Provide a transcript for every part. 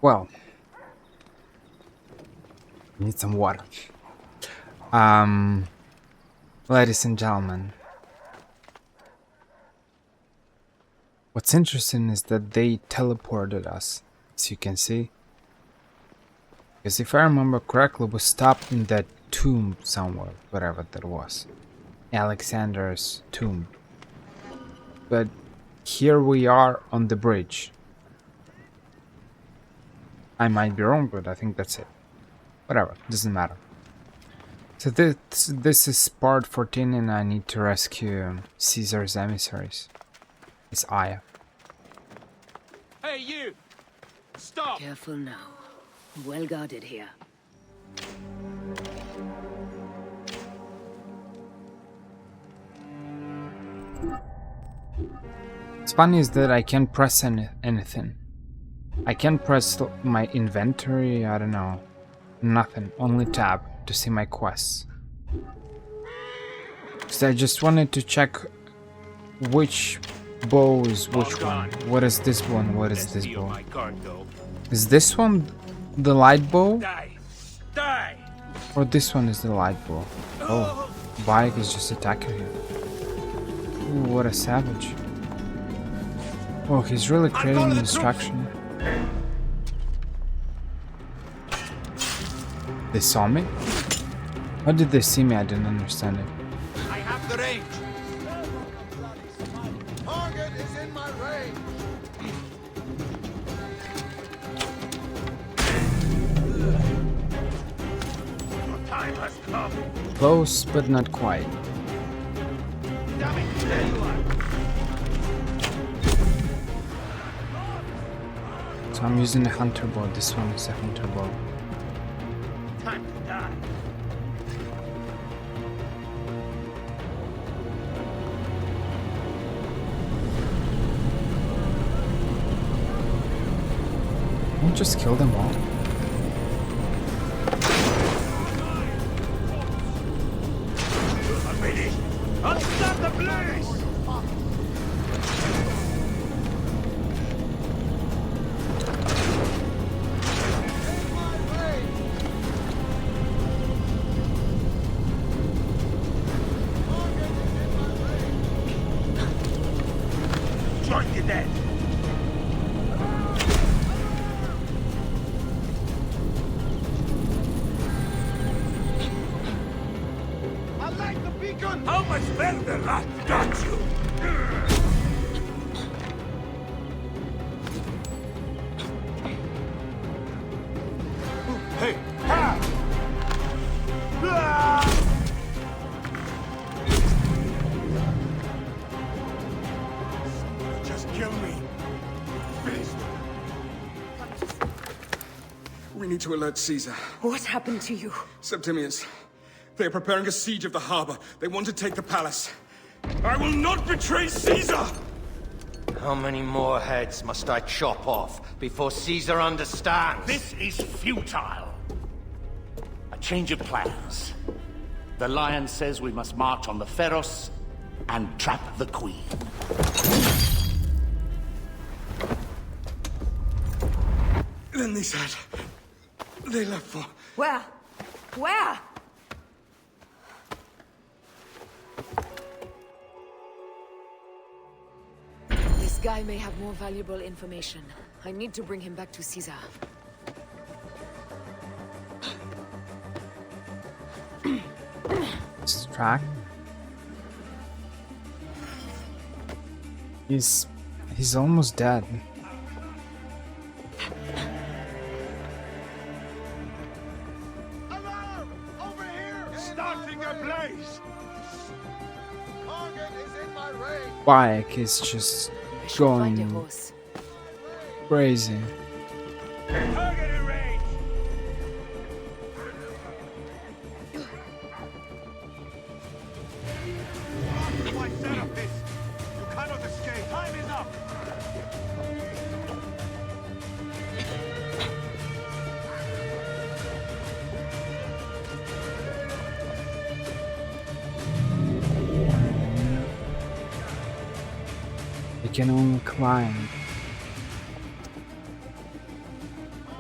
Well, need some water. Um, Ladies and gentlemen, what's interesting is that they teleported us, as you can see. Because if I remember correctly, we stopped in that tomb somewhere, whatever that was. Alexander's tomb. But here we are on the bridge. I might be wrong, but I think that's it. Whatever, doesn't matter. So this is part 14 and I need to rescue Caesar's emissaries. It's Aya. Hey, you! Stop! Careful now. Well guarded here. What's funny is that I can't press anything. I can't press my inventory, I don't know. Nothing, only tab to see my quests. So I just wanted to check which bow is which one. What is this one? What is this bow? Is this one the light bow? Die! Or this one is the light bow? Oh, Bike is just attacking him. Ooh, what a savage. Oh, he's really creating a distraction. They saw me? How did they see me? I didn't understand it. I have the range! Target is in my range. Time has come! Close, but not quite. Damn it, there you are! So I'm using a hunter bow. This one is a hunter bow. Time to die! I'll just kill them all. I'm ready! I'll stop the blaze! Join the dead! I like the beacon. How much further, rat? Got you! Hey! Ha! Just kill me. Beast. We need to alert Caesar. What happened to you? Septimius. They are preparing a siege of the harbor. They want to take the palace. I will not betray Caesar! How many more heads must I chop off before Caesar understands? This is futile. A change of plans. The Lion says we must march on the Pharos and trap the Queen. Then they said... They left for... Where? Where? This guy may have more valuable information. I need to bring him back to Caesar. Distract. He's almost dead. Alarm! Over here! Starting a blaze! Target is in my range. Bike is just I should find a going horse. crazy. Target in range! Why set up this? You cannot escape. Time is up! They can only climb.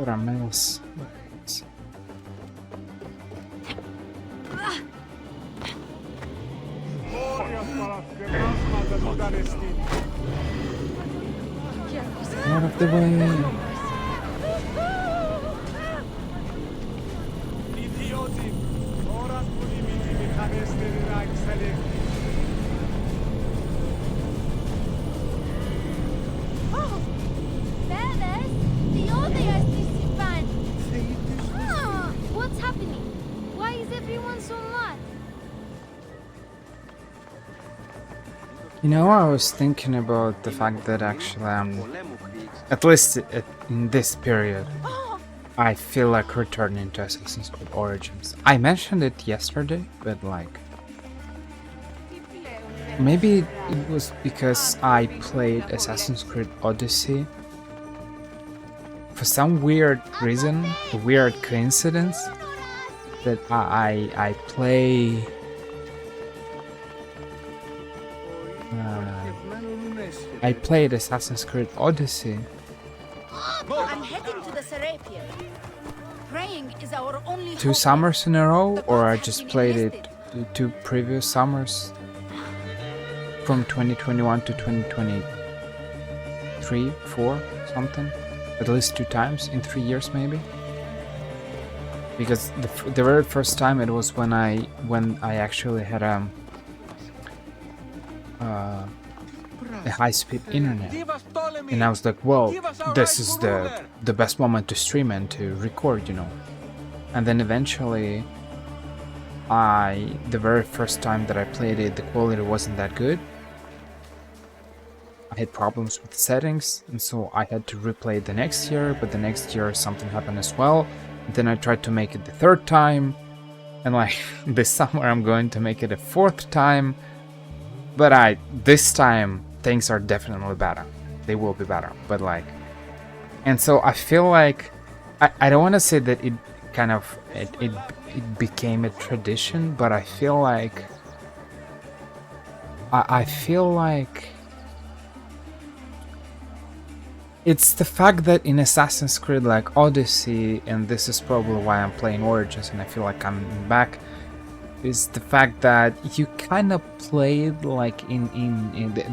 What a mess. Out of the way. Oh, Bebes, the odias disipan. What's happening? Why is everyone so mad? You know, I was thinking about the fact that actually at least in this period, I feel like returning to Assassin's Creed Origins. I mentioned it yesterday, but like, maybe it was because I played Assassin's Creed Odyssey. For some weird reason, a weird coincidence, that I play I played Assassin's Creed Odyssey I'm heading to the Serapeum. Praying is our only 2 hope. summers in a row, The or I gods just have been played it enlisted. 2 previous summers from 2021 to 2023, 4, something, at least 2 times in 3 years maybe. Because the very first time it was when I actually had a high-speed internet, and I was like, well, this is the best moment to stream and to record, you know. And then eventually, the very first time that I played it, the quality wasn't that good. I had problems with the settings, and so I had to replay it the next year, but the next year something happened as well. And then I tried to make it the 3rd time, and like this summer I'm going to make it a 4th time. But this time things are definitely better. They will be better. But like, and so I feel like I don't want to say that it kind of it became a tradition, but I feel like I feel like it's the fact that in Assassin's Creed like Odyssey, and this is probably why I'm playing Origins and I feel like I'm back, is the fact that you kind of played like in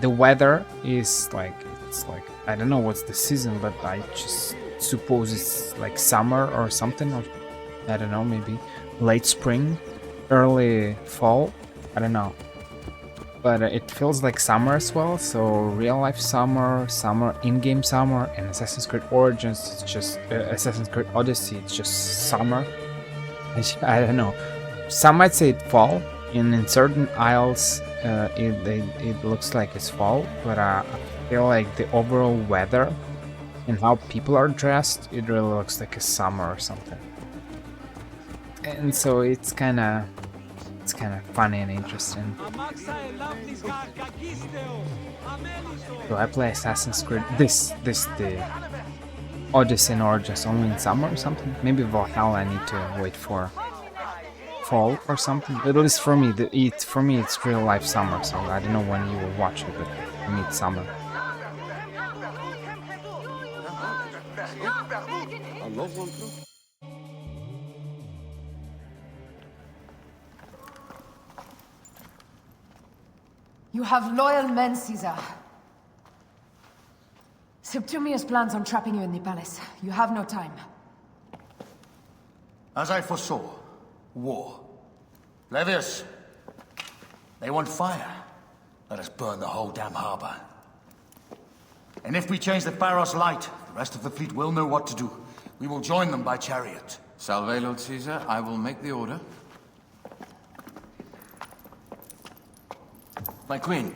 the weather is like, it's like, I don't know what's the season, but I just suppose it's like summer or something, or I don't know, maybe late spring, early fall, I don't know. But it feels like summer as well, so real life summer, in-game summer, and Assassin's Creed Origins, it's just Assassin's Creed Odyssey, it's just summer. I don't know. Some might say it fall, and in certain aisles it looks like it's fall, but I feel like the overall weather and how people are dressed, it really looks like a summer or something. And so it's kind of funny and interesting. So I play Assassin's Creed the Odyssey and Origins only in summer or something. Maybe Valhalla I need to wait for fall or something. At least for me, it's real life summer. So I don't know when you will watch it, but for me it's summer. You have loyal men, Caesar. Septimius plans on trapping you in the palace. You have no time. As I foresaw, war. Levius, they want fire. Let us burn the whole damn harbor. And if we change the Pharos light, the rest of the fleet will know what to do. We will join them by chariot. Salve, Lord Caesar. I will make the order. My queen,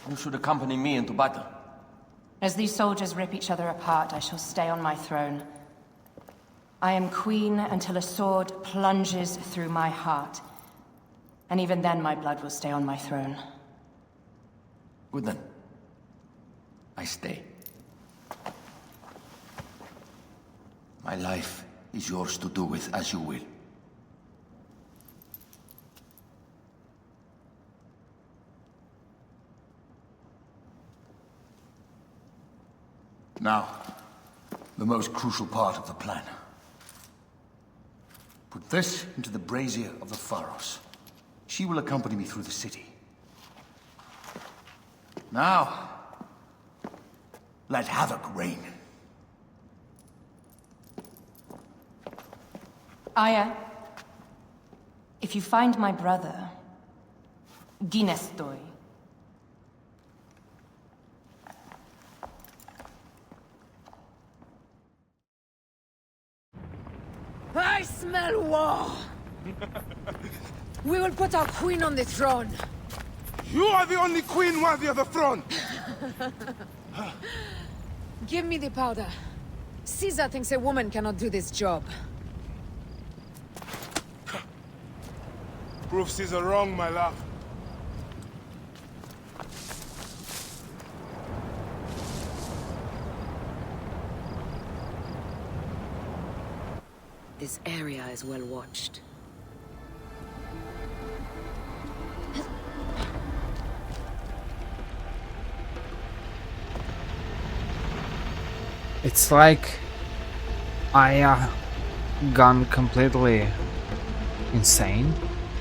you should accompany me into battle. As these soldiers rip each other apart, I shall stay on my throne. I am queen until a sword plunges through my heart. And even then my blood will stay on my throne. Good then. I stay. My life is yours to do with as you will. Now, the most crucial part of the plan. Put this into the brazier of the Pharos. She will accompany me through the city. Now, let havoc reign. Aya, if you find my brother, Ginestoy. I smell war! We will put our queen on the throne. You are the only queen worthy of the throne! Give me the powder. Caesar thinks a woman cannot do this job. Prove Caesar wrong, my love. This area is well watched. It's like I gone completely insane,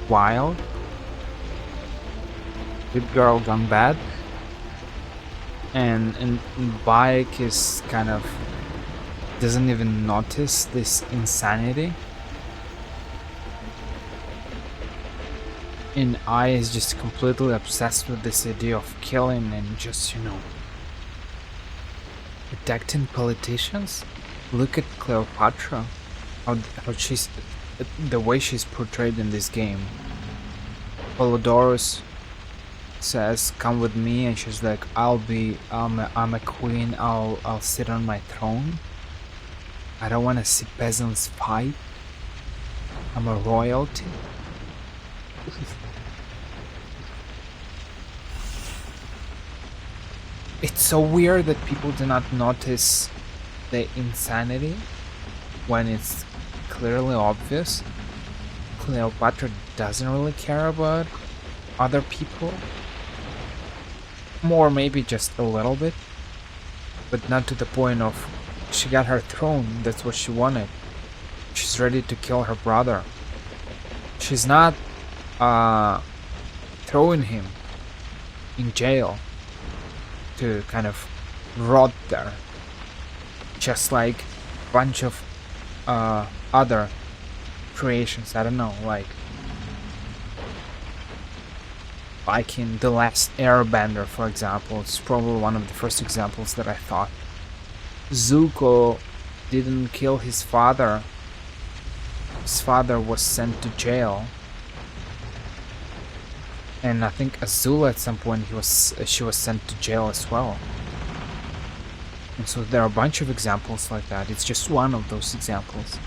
wild. Good girl gone bad, and Bike is kind of doesn't even notice this insanity. And I is just completely obsessed with this idea of killing and just, protecting politicians. Look at Cleopatra, how she's, the way she's portrayed in this game. Polydorus says, "Come with me," and she's like, I'm a queen. I'll sit on my throne. I don't want to see peasants fight. I'm a royalty. It's so weird that people do not notice the insanity when it's clearly obvious. Cleopatra doesn't really care about other people. More maybe just a little bit, but not to the point of she got her throne, that's what she wanted. She's ready to kill her brother. She's not throwing him in jail to kind of rot there, just like a bunch of other creations. I don't know, like in The Last Airbender, for example. It's probably one of the first examples that I thought. Zuko didn't kill his father. His father was sent to jail, and I think Azula at some point she was sent to jail as well. And so there are a bunch of examples like that. It's just one of those examples.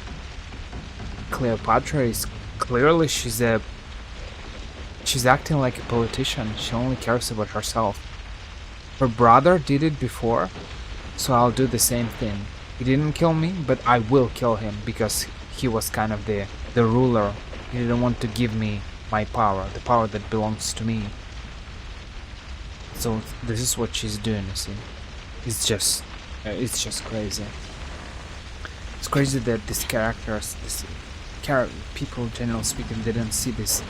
Cleopatra is clearly she's acting like a politician. She only cares about herself. Her brother did it before, so I'll do the same thing. He didn't kill me, but I will kill him because he was kind of the ruler. He didn't want to give me my power, the power that belongs to me. So this is what she's doing, you see. It's just crazy. It's crazy that these characters, people generally speaking, didn't see these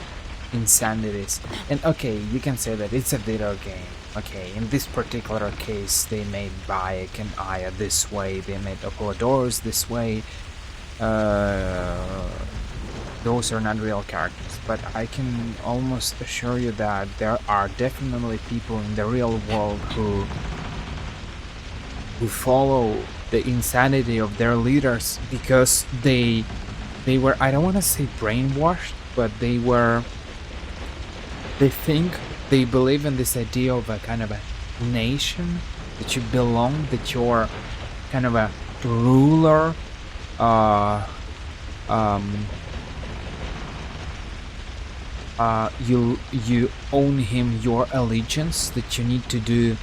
insanities. And okay, you can say that it's a video game. Okay, in this particular case, they made Bayek and Aya this way, they made Apollodorus this way. Those are not real characters, but I can almost assure you that there are definitely people in the real world who follow the insanity of their leaders because they were, I don't want to say brainwashed, but they believe in this idea of a kind of a nation, that you belong, that you're kind of a ruler, you own him your allegiance, that you need to do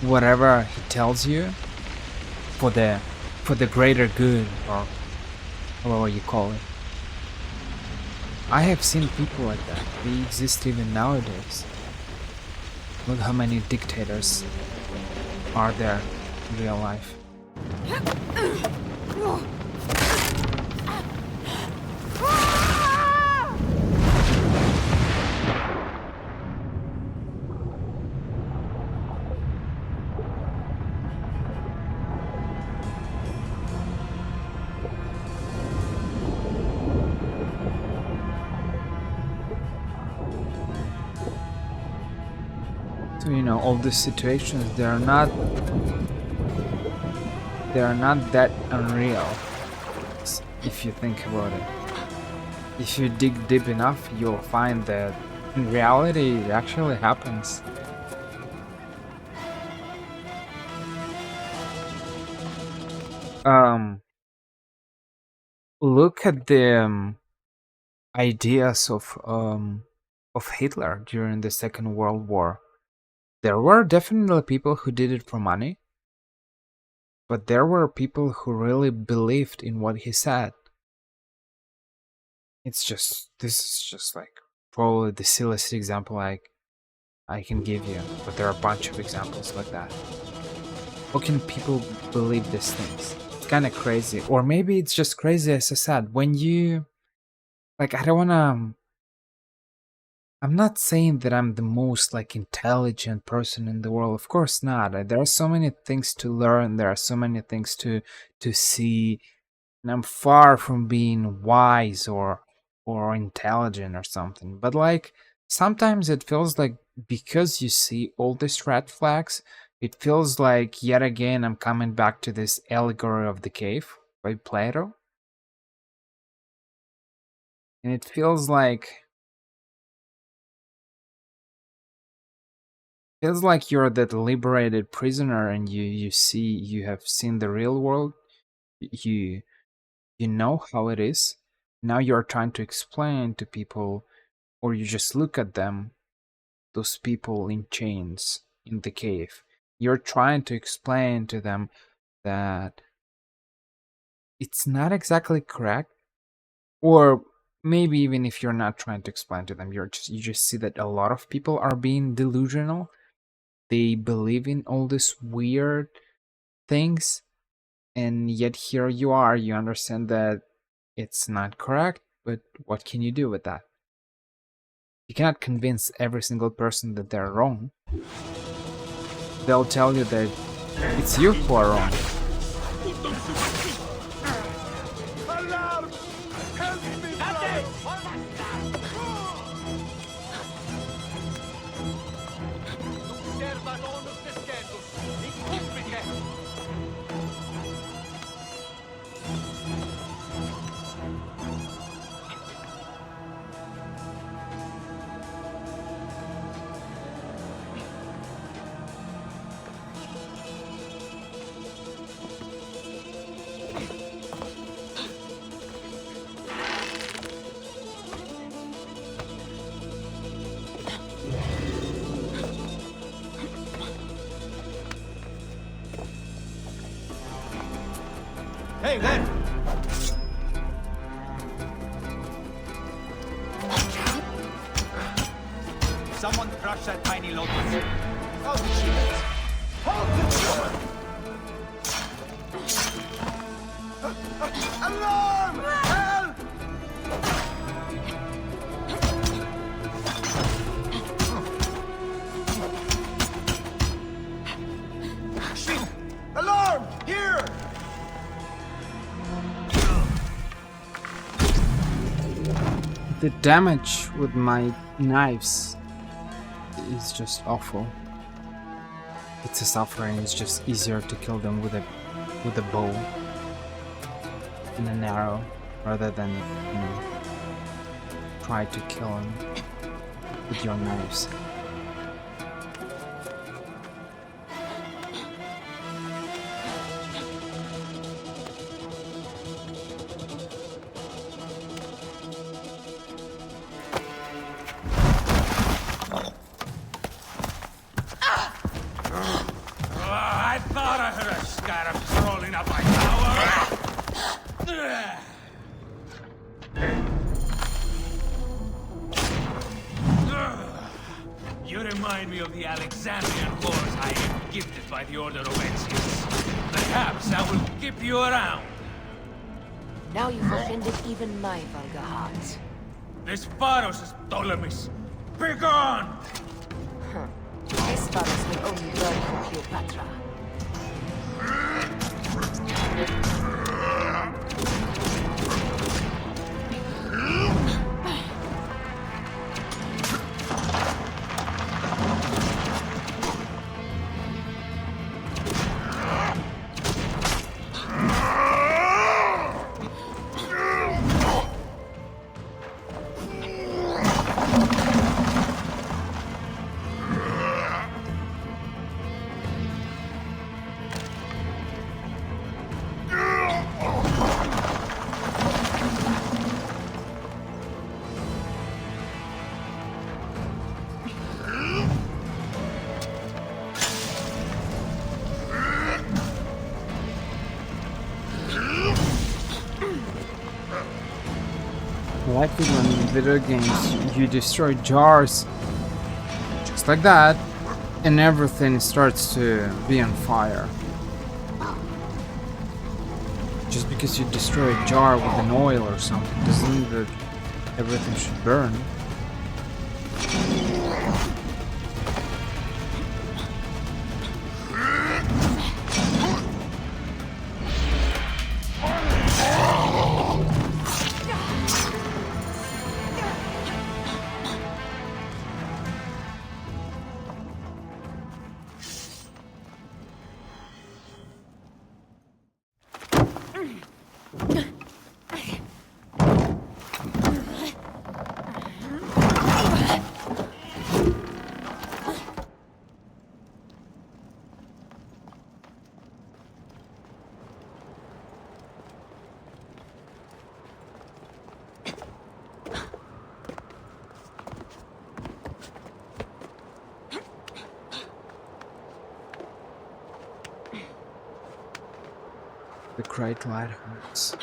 whatever he tells you for the greater good, or whatever you call it. I have seen people like that. They exist even nowadays. Look how many dictators are there in real life. So all these situations, they're not that unreal if you think about it. If you dig deep enough, you'll find that in reality it actually happens. Look at the ideas of Hitler during the Second World War. There were definitely people who did it for money, but there were people who really believed in what he said. This is just like probably the silliest example I can give you, but there are a bunch of examples like that. How can people believe these things? It's kind of crazy. Or maybe it's just crazy, as I said, when you... Like, I don't wanna... I'm not saying that I'm the most, like, intelligent person in the world. Of course not. There are so many things to learn. There are so many things to see. And I'm far from being wise or intelligent or something. But, like, sometimes it feels like because you see all these red flags, it feels like yet again I'm coming back to this allegory of the cave by Plato. And it feels like you're that liberated prisoner and you have seen the real world. You know how it is. Now you're trying to explain to people, or you just look at them, those people in chains in the cave. You're trying to explain to them that it's not exactly correct. Or maybe even if you're not trying to explain to them, you just see that a lot of people are being delusional. They believe in all these weird things, and yet here you are, you understand that it's not correct, but what can you do with that? You cannot convince every single person that they're wrong. They'll tell you that it's you who are wrong. Alarm! Help me, brother! Hey, there! Someone crush that tiny lotus. How did she get? Hold the alarm! Help! Shit! Alarm! Here! The damage with my knives is just awful. It's a suffering. It's just easier to kill them with a bow and an arrow rather than try to kill them with your knives. I thought I heard a scarab crawling up my tower. You remind me of the Alexandrian wars I am gifted by the Order of Ezio. Perhaps I will keep you around. Now you've offended even my vulgar heart. This Pharos is Ptolemy's. Begone! This Pharos will only burn for Cleopatra. I like it when in video games you destroy jars just like that and everything starts to be on fire. Just because you destroy a jar with an oil or something doesn't mean that everything should burn. The great light hurts.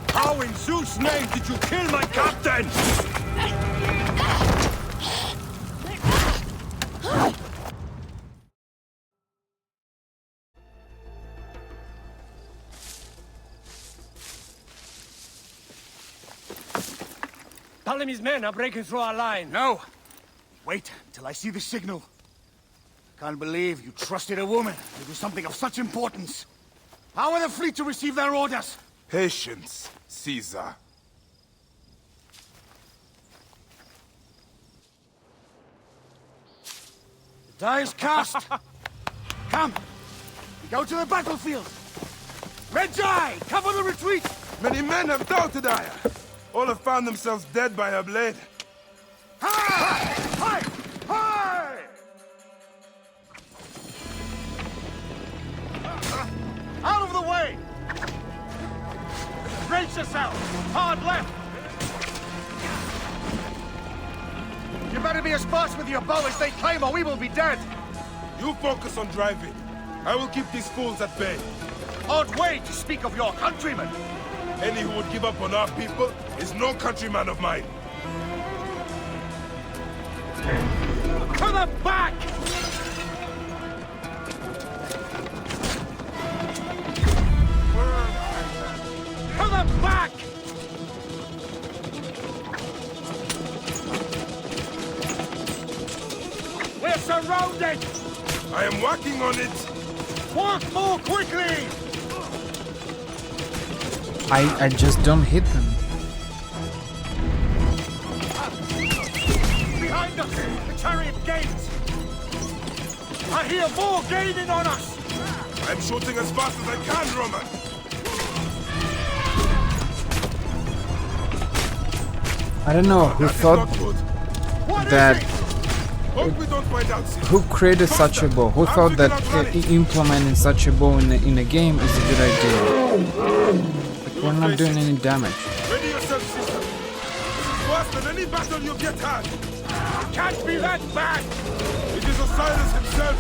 How in Zeus' name did you kill my captain? Ptolemy's men are breaking through our line. No! Wait till I see the signal. Can't believe you trusted a woman to do something of such importance. How are the fleet to receive their orders? Patience, Caesar. The die is cast. Come, we go to the battlefield. Magi, cover the retreat. Many men have doubted Aya. All have found themselves dead by her blade. Hi! Hi! Hi! Out of the way! Brace yourself! Hard left! You better be as fast with your bow as they claim or we will be dead! You focus on driving. I will keep these fools at bay. Odd way to speak of your countrymen! Any who would give up on our people is no countryman of mine. To the back! To the back! We're surrounded! I am working on it. Work more quickly! I just don't hit them. Behind us! The chariot gains! I hear more gaining on us! I'm shooting as fast as I can, Roman. I don't know who That is thought not good. that. Hope we don't find out, Caesar. Who created such a bow? Who thought that implementing such a bow in a game is a good idea? Like, we're not doing any damage. Ready yourself, Caesar. This is worse than any battle you've yet had. Can't be that bad! It is Osiris himself.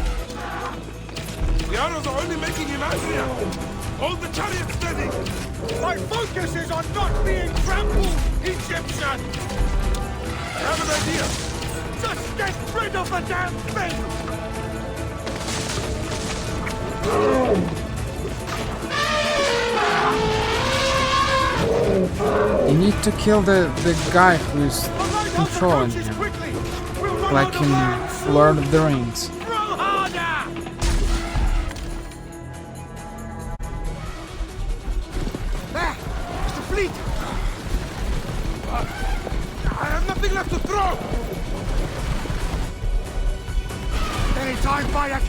The arrows are only making him angrier! Hold the chariot steady! My focus is on not being trampled, Egyptian! I have an idea! Just get rid of the damn thing! You need to kill the guy who's controlling him. Like in Lord of the Rings. There! It's the fleet! I have nothing left to throw! Any time, Bayek!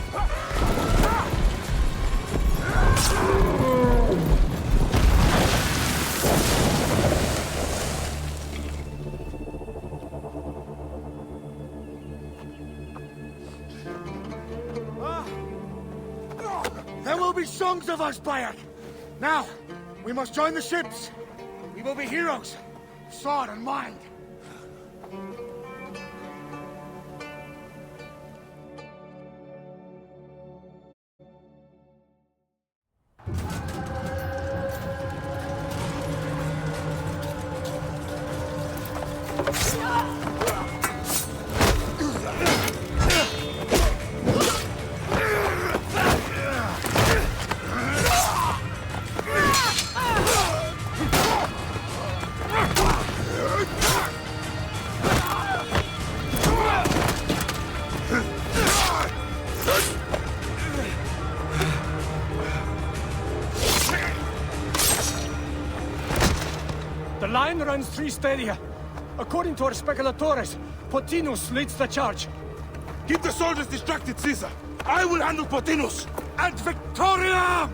There will be songs of us, Bayek! Now, we must join the ships! We will be heroes! Sword and mind! The line runs 3 stadia. According to our speculatores, Potinus leads the charge. Keep the soldiers distracted, Caesar! I will handle Potinus! And Victoria!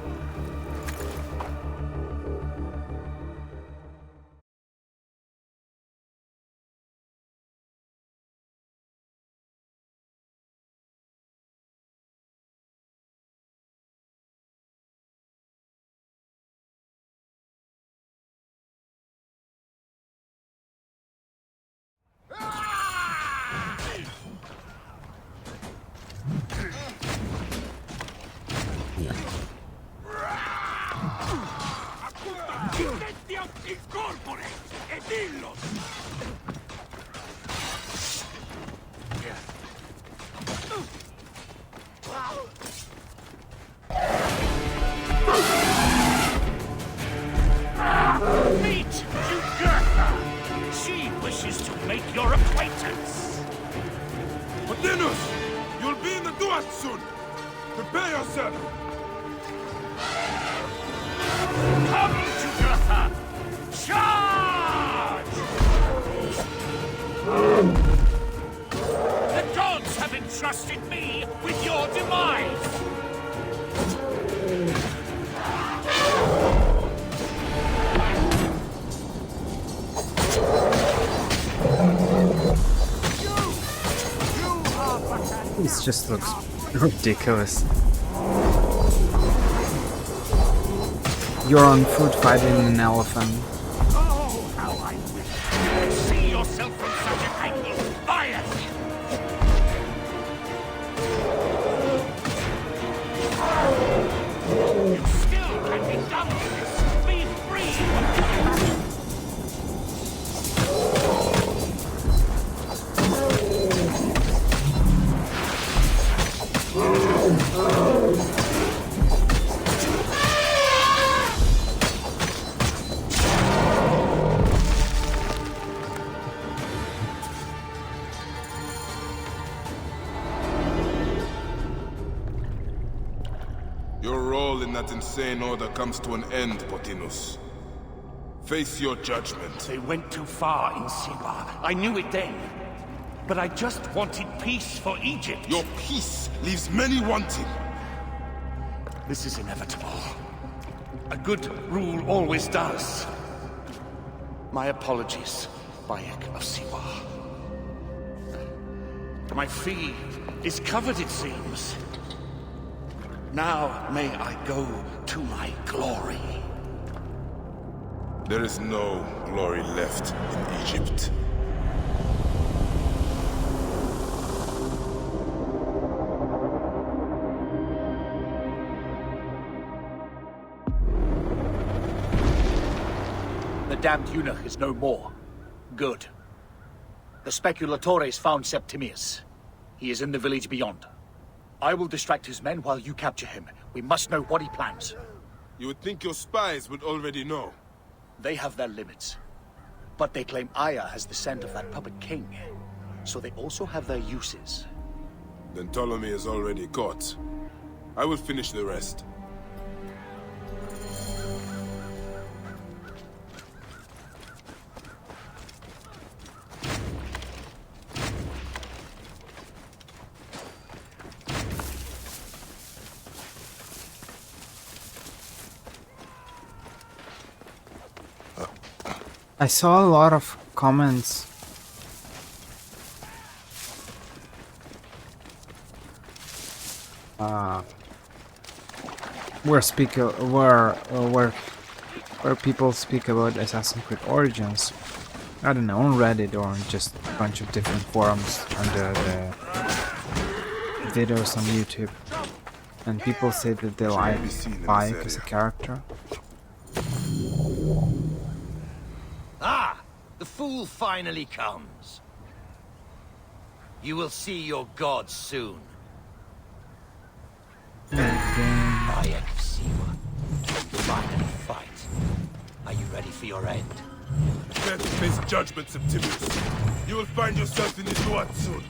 Meet Jugurtha! She wishes to make your acquaintance! Potinus! You'll be in the Duat soon! Prepare yourself! Come, Jugurtha! Charge! The gods have entrusted me with your demise! This just looks ridiculous. You're on foot fighting an elephant. Oh, how I wish! See yourself from such an angle! Fire! You still can be done with this! Be free! Your role in that insane order comes to an end, Potinus. Face your judgment. They went too far in Siwa. I knew it then. But I just wanted peace for Egypt. Your peace leaves many wanting. This is inevitable. A good rule always does. My apologies, Bayek of Siwa. My fee is covered, it seems. Now may I go to my glory. There is no glory left in Egypt. The damned eunuch is no more. Good. The speculatores found Septimius. He is in the village beyond. I will distract his men while you capture him. We must know what he plans. You would think your spies would already know. They have their limits. But they claim Aya has the scent of that puppet king. So they also have their uses. Then Ptolemy is already caught. I will finish the rest. I saw a lot of comments where people speak about Assassin's Creed Origins. I don't know, on Reddit or on just a bunch of different forums under the videos on YouTube. And people say that they like Bayek as a character. Ah! The fool finally comes. You will see your gods soon. Bayek of Siwa. Finally fight. Are you ready for your end? Prepare to face judgment, Septimius. You will find yourself in the Duat soon.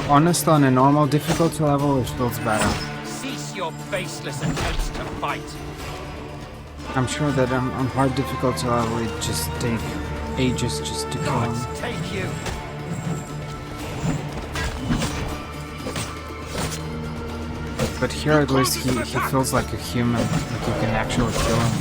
Honestly, on a normal difficulty level, it feels better. Cease your baseless attempts to fight. I'm sure that on hard difficulty level, it just take ages just to kill him. Take you. But here at least he feels like a human, like you can actually kill him.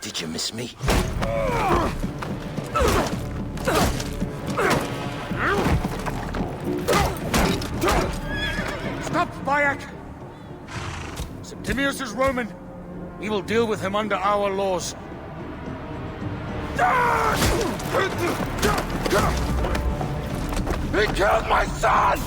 Did you miss me? Stop, Bayek! Septimius is Roman. We will deal with him under our laws. He killed my son!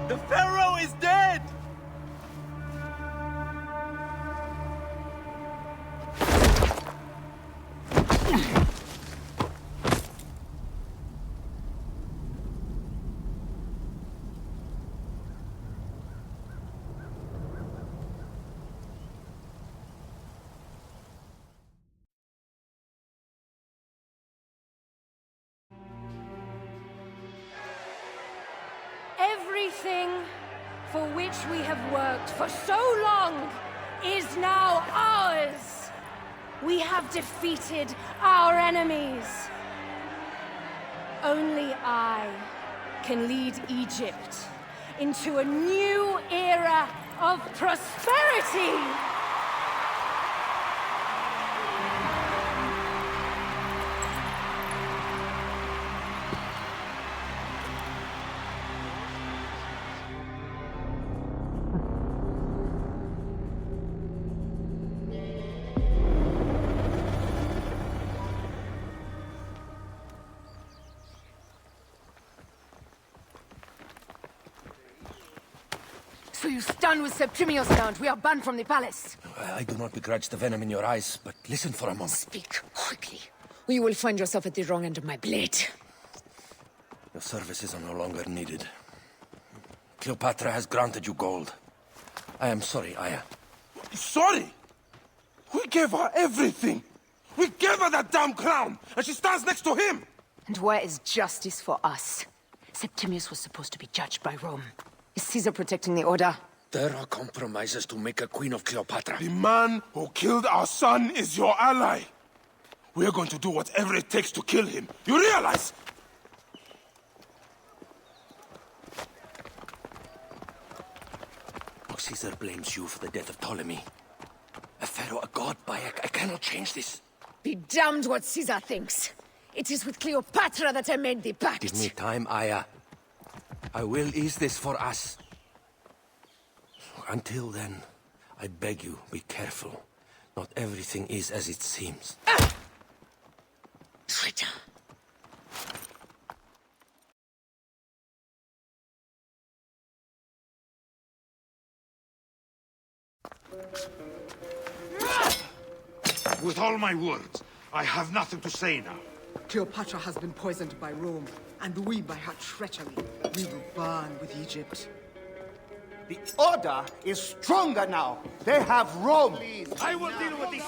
The Pharaoh is dead! Everything for which we have worked for so long is now ours. We have defeated our enemies. Only I can lead Egypt into a new era of prosperity. So you stand with Septimius now, and we are banned from the palace. I do not begrudge the venom in your eyes, but listen for a moment. Speak quickly, or you will find yourself at the wrong end of my blade. Your services are no longer needed. Cleopatra has granted you gold. I am sorry, Aya. Sorry? We gave her everything. We gave her that damn crown, and she stands next to him. And where is justice for us? Septimius was supposed to be judged by Rome. Is Caesar protecting the Order? There are compromises to make a queen of Cleopatra. The man who killed our son is your ally. We're going to do whatever it takes to kill him. You realize? Caesar blames you for the death of Ptolemy. A pharaoh, a god, Bayek. I cannot change this. Be damned what Caesar thinks. It is with Cleopatra that I made the pact. Give me time, Aya. I will ease this for us. Until then, I beg you, be careful. Not everything is as it seems. Traitor. With all my words, I have nothing to say now. Cleopatra has been poisoned by Rome, and we by her treachery. We will burn with Egypt. The Order is stronger now. They have Rome. I will deal with this.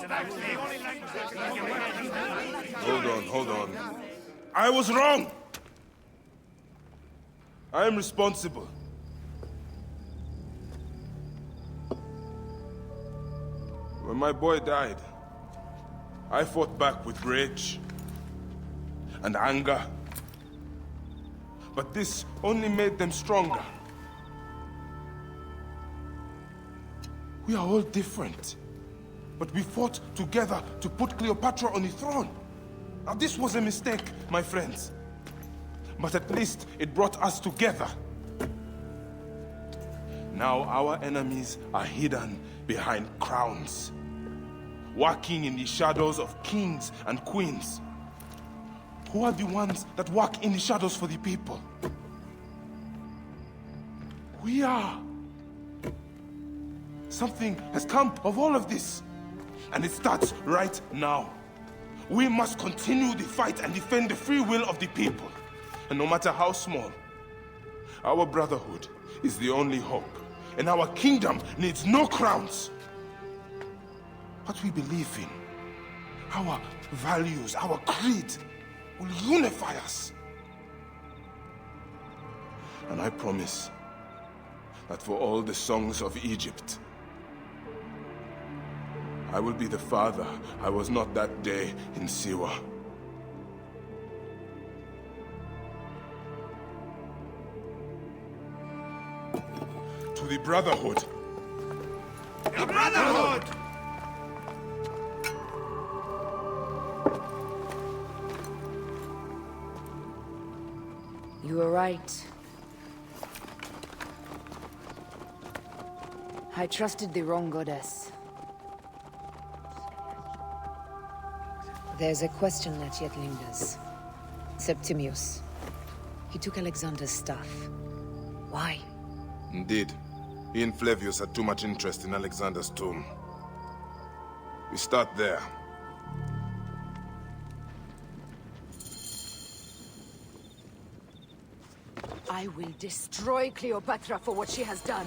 Hold on. I was wrong. I am responsible. When my boy died, I fought back with rage and anger. But this only made them stronger. We are all different. But we fought together to put Cleopatra on the throne. Now this was a mistake, my friends. But at least it brought us together. Now our enemies are hidden behind crowns, walking in the shadows of kings and queens. Who are the ones that walk in the shadows for the people? We are. Something has come of all of this, and it starts right now. We must continue the fight and defend the free will of the people. And no matter how small, our brotherhood is the only hope, and our kingdom needs no crowns. What we believe in, our values, our creed, will unify us. And I promise that for all the songs of Egypt, I will be the father I was not that day in Siwa. To the Brotherhood. The Brotherhood! You were right. I trusted the wrong goddess. There's a question that yet lingers. Septimius. He took Alexander's stuff. Why? Indeed. He and Flavius had too much interest in Alexander's tomb. We start there. I will destroy Cleopatra for what she has done.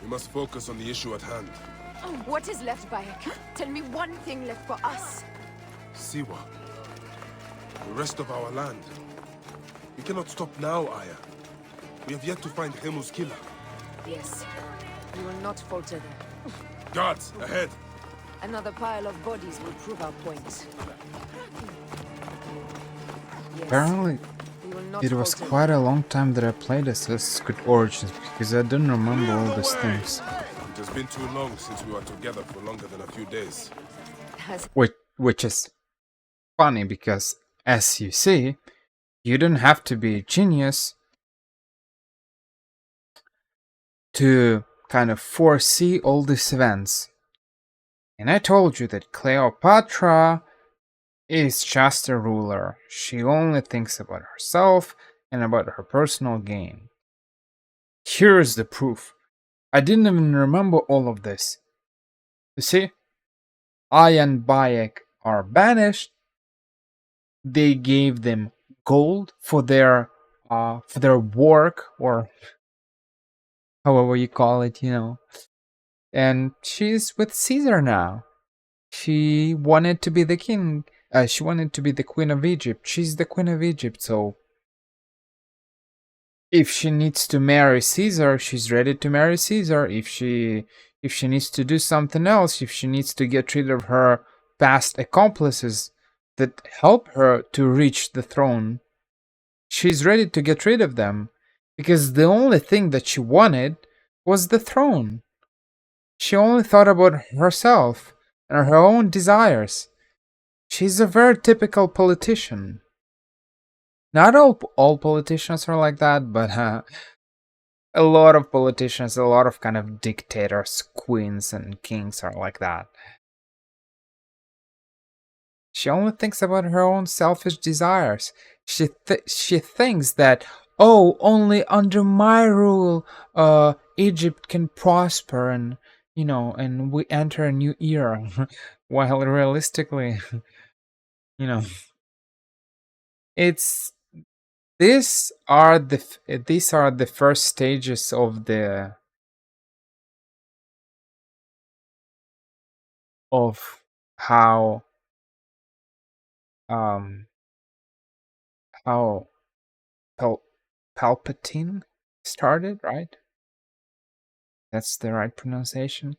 We must focus on the issue at hand. What is left, Bayek? Tell me one thing left for us. Siwa. The rest of our land. We cannot stop now, Aya. We have yet to find Hemu's killer. Yes. We will not falter there. Guards, ahead! Another pile of bodies will prove our point. Yes. Apparently, We will not it was falter. quite a long time that I played Assassin's Creed Origins because I don't remember all these things. It has been too long since we were together for longer than a few days. Which is funny because, as you see, you don't have to be a genius to kind of foresee all these events. And I told you that Cleopatra is just a ruler. She only thinks about herself and about her personal gain. Here's the proof. I didn't even remember all of this. You see, I and Bayek are banished. They gave them gold for their work, or however you call it, And she's with Caesar now. She wanted to be the king. She wanted to be the queen of Egypt. She's the queen of Egypt, so if she needs to marry Caesar, she's ready to marry Caesar. If she needs to do something else, if she needs to get rid of her past accomplices that help her to reach the throne, she's ready to get rid of them, because the only thing that she wanted was the throne. She only thought about herself and her own desires. She's a very typical politician. Not all politicians are like that, but a lot of politicians, a lot of kind of dictators, queens, and kings are like that. She only thinks about her own selfish desires. She thinks that, oh, only under my rule, Egypt can prosper, and and we enter a new era. While realistically, you know, it's these are the first stages of how um how Palpatine started, right? That's the right pronunciation.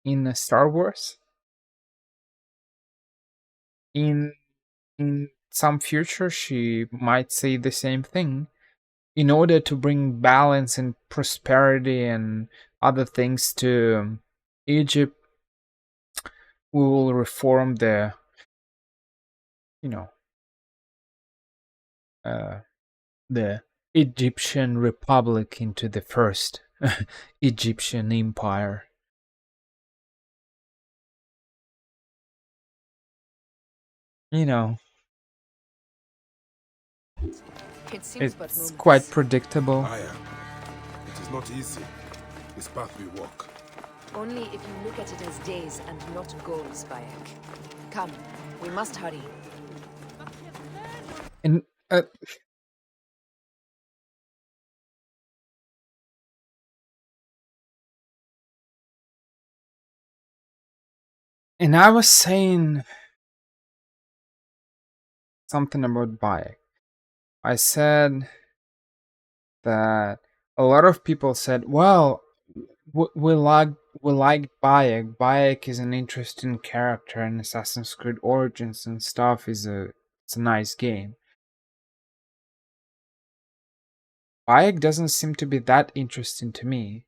In Star Wars. In some future, she might say the same thing. In order to bring balance and prosperity and other things to Egypt, we will reform you know, uh, the Egyptian Republic into the first Egyptian Empire. You know, It seems but it's quite moments. predictable. Aya, it is not easy, this path we walk. Only if you look at it as days and not goals, Bayek. Come, we must hurry. And I was saying something about Bayek. I said that a lot of people said, "Well, we like Bayek. Bayek is an interesting character in Assassin's Creed Origins and stuff. It's a nice game." Bayek doesn't seem to be that interesting to me,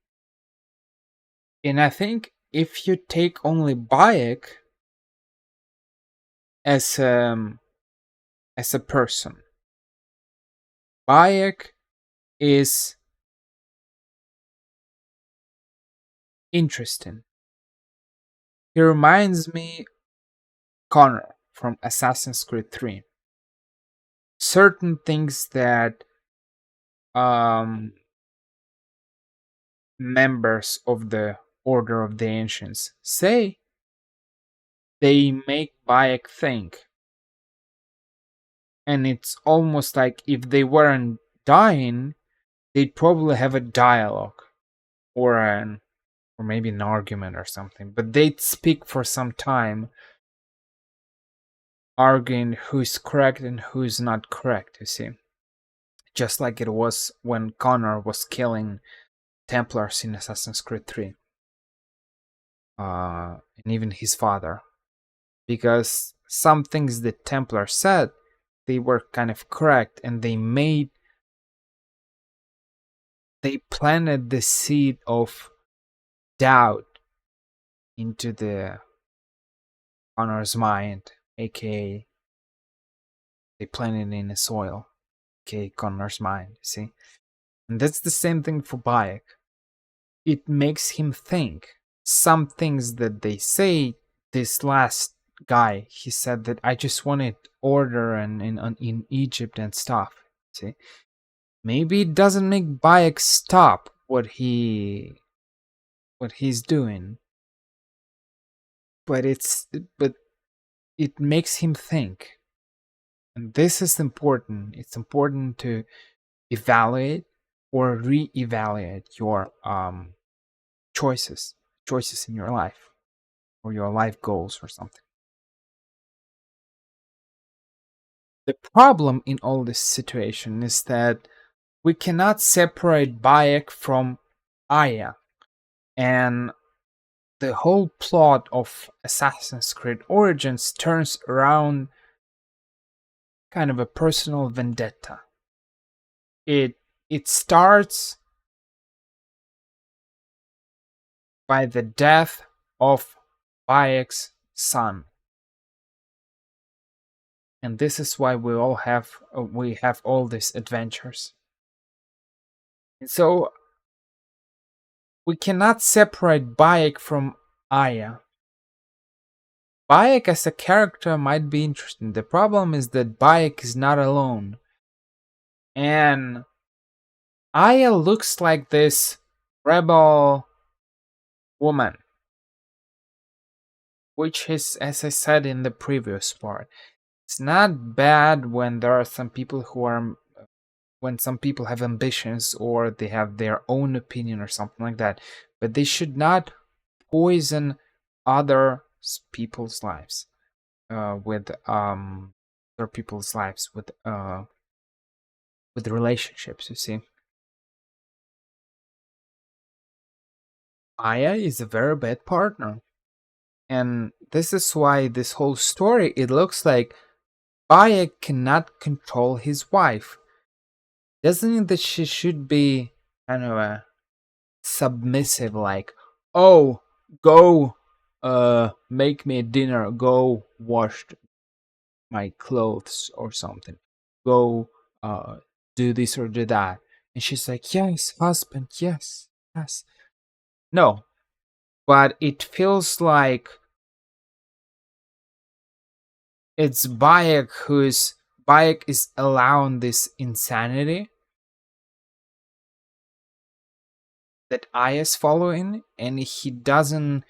and I think if you take only Bayek as a person, Bayek is interesting. He reminds me Connor from Assassin's Creed 3. Certain things that members of the Order of the Ancients say, they make Bayek think. And it's almost like if they weren't dying, they'd probably have a dialogue or maybe an argument or something. But they'd speak for some time, arguing who's correct and who's not correct, you see. Just like it was when Connor was killing Templars in Assassin's Creed 3. And even his father. Because some things the Templars said, they were kind of correct, and they planted the seed of doubt into the Connor's mind, aka they planted it in the soil, aka Connor's mind, see? And that's the same thing for Bayek. It makes him think. Some things that they say, this last guy, he said that I just wanted order and in Egypt and stuff, see? Maybe it doesn't make Bayek stop what he what he's doing, but but it makes him think. And this is important. It's important to evaluate or re-evaluate your choices in your life, or your life goals or something. The problem in all this situation is that we cannot separate Bayek from Aya, and the whole plot of Assassin's Creed Origins turns around kind of a personal vendetta. It starts by the death of Bayek's son, and this is why we have all these adventures. And so we cannot separate Bayek from Aya. Bayek as a character might be interesting. The problem is that Bayek is not alone. And Aya looks like this rebel woman, which is, as I said in the previous part, it's not bad when there are some people when some people have ambitions or they have their own opinion or something like that, but they should not poison other people's lives with other people's lives with relationships. You see, Aya is a very bad partner, and this is why this whole story, it looks like Aya cannot control his wife. Doesn't mean that she should be kind of a submissive, like, oh, go make me dinner, go wash my clothes or something, go do this or do that. And she's like, yes, husband, yes, yes. No, but it feels like it's Bayek is allowing this insanity that Aya is following, and he doesn't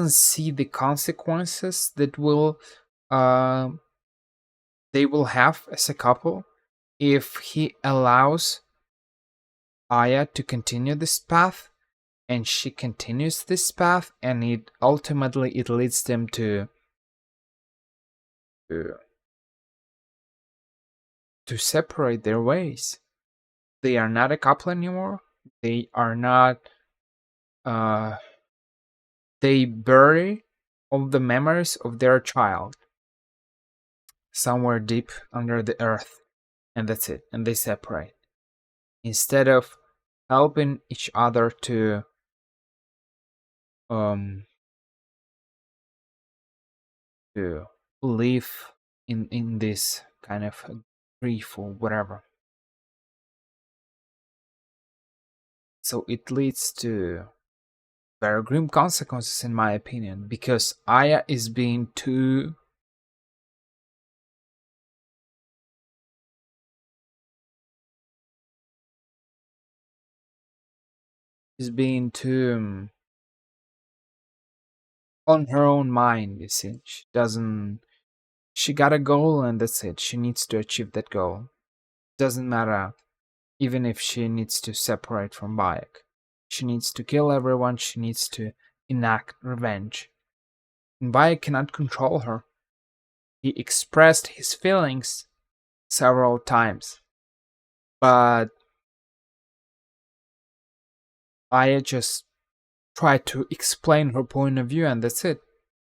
see the consequences that they will have as a couple if he allows Aya to continue this path, and she continues this path, and it ultimately leads them to separate their ways. They are not a couple anymore. They are not. They bury all the memories of their child somewhere deep under the earth, and that's it. And they separate instead of helping each other to live in this kind of grief or whatever. So it leads to very grim consequences, in my opinion, because Aya is being too on her own mind. You see, she got a goal, and that's it. She needs to achieve that goal. Doesn't matter, even if she needs to separate from Bayek. She needs to kill everyone. She needs to enact revenge. And Bayek cannot control her. He expressed his feelings several times, but Aya just tried to explain her point of view, and that's it.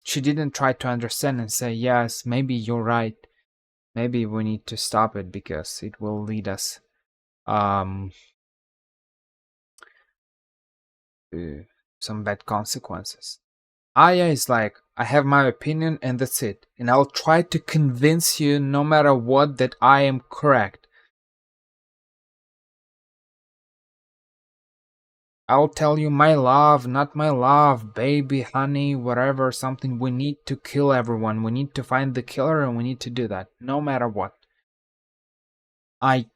She didn't try to understand and say, yes, maybe you're right. Maybe we need to stop it because it will lead us to some bad consequences. Aya is like, I have my opinion and that's it. And I'll try to convince you no matter what that I am correct. I'll tell you my love, not my love, baby, honey, whatever, something. We need to kill everyone. We need to find the killer and we need to do that no matter what. I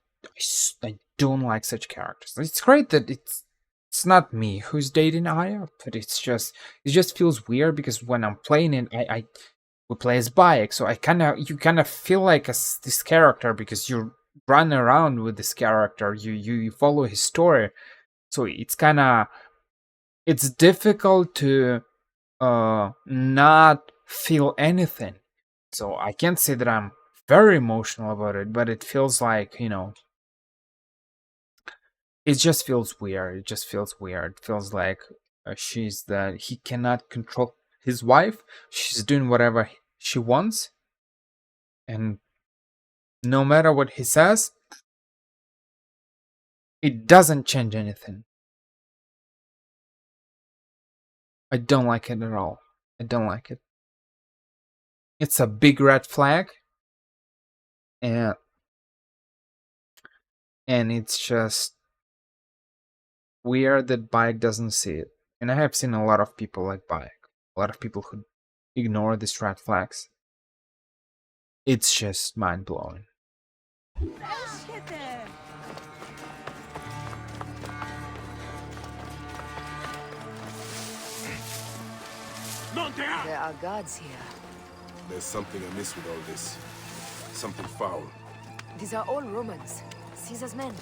don't like such characters. It's great that it's it's not me who's dating Aya, but it just feels weird because when I'm playing it, I we play as Bayek, so you kind of feel like this character because you run around with this character, you follow his story, so it's difficult to not feel anything. So I can't say that I'm very emotional about it, but it feels like, it just feels weird. It just feels weird. It feels like he cannot control his wife. She's doing whatever she wants, and no matter what he says, it doesn't change anything. I don't like it at all. I don't like it. It's a big red flag, and it's just weird that Bayek doesn't see it. And I have seen a lot of people like Bayek, a lot of people who ignore these red flags. It's just mind blowing. There are guards here. There's something amiss with all this. Something foul. These are all Romans. Caesar's men.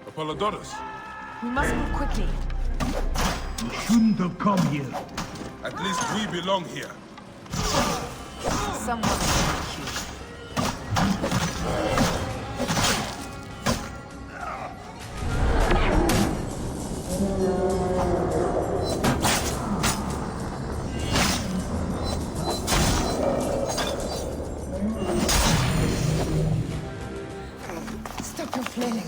Apollodorus, We must move quickly. You shouldn't have come here. at least we belong here. Someone like you. Stop your flailing.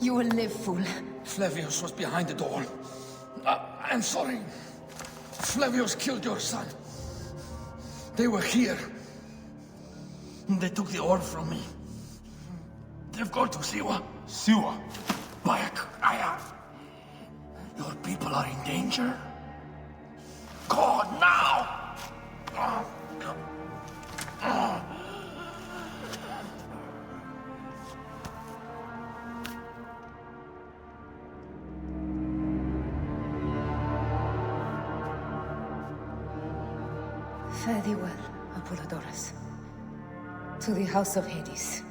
You will live, fool. Flavius was behind the door. I'm sorry. Flavius killed your son. They were here. They took the orb from me. They've gone to Siwa. Siwa. Bayek, Aya. Your people are in danger. God, now! Fare thee well, Apollodorus. To the House of Hades.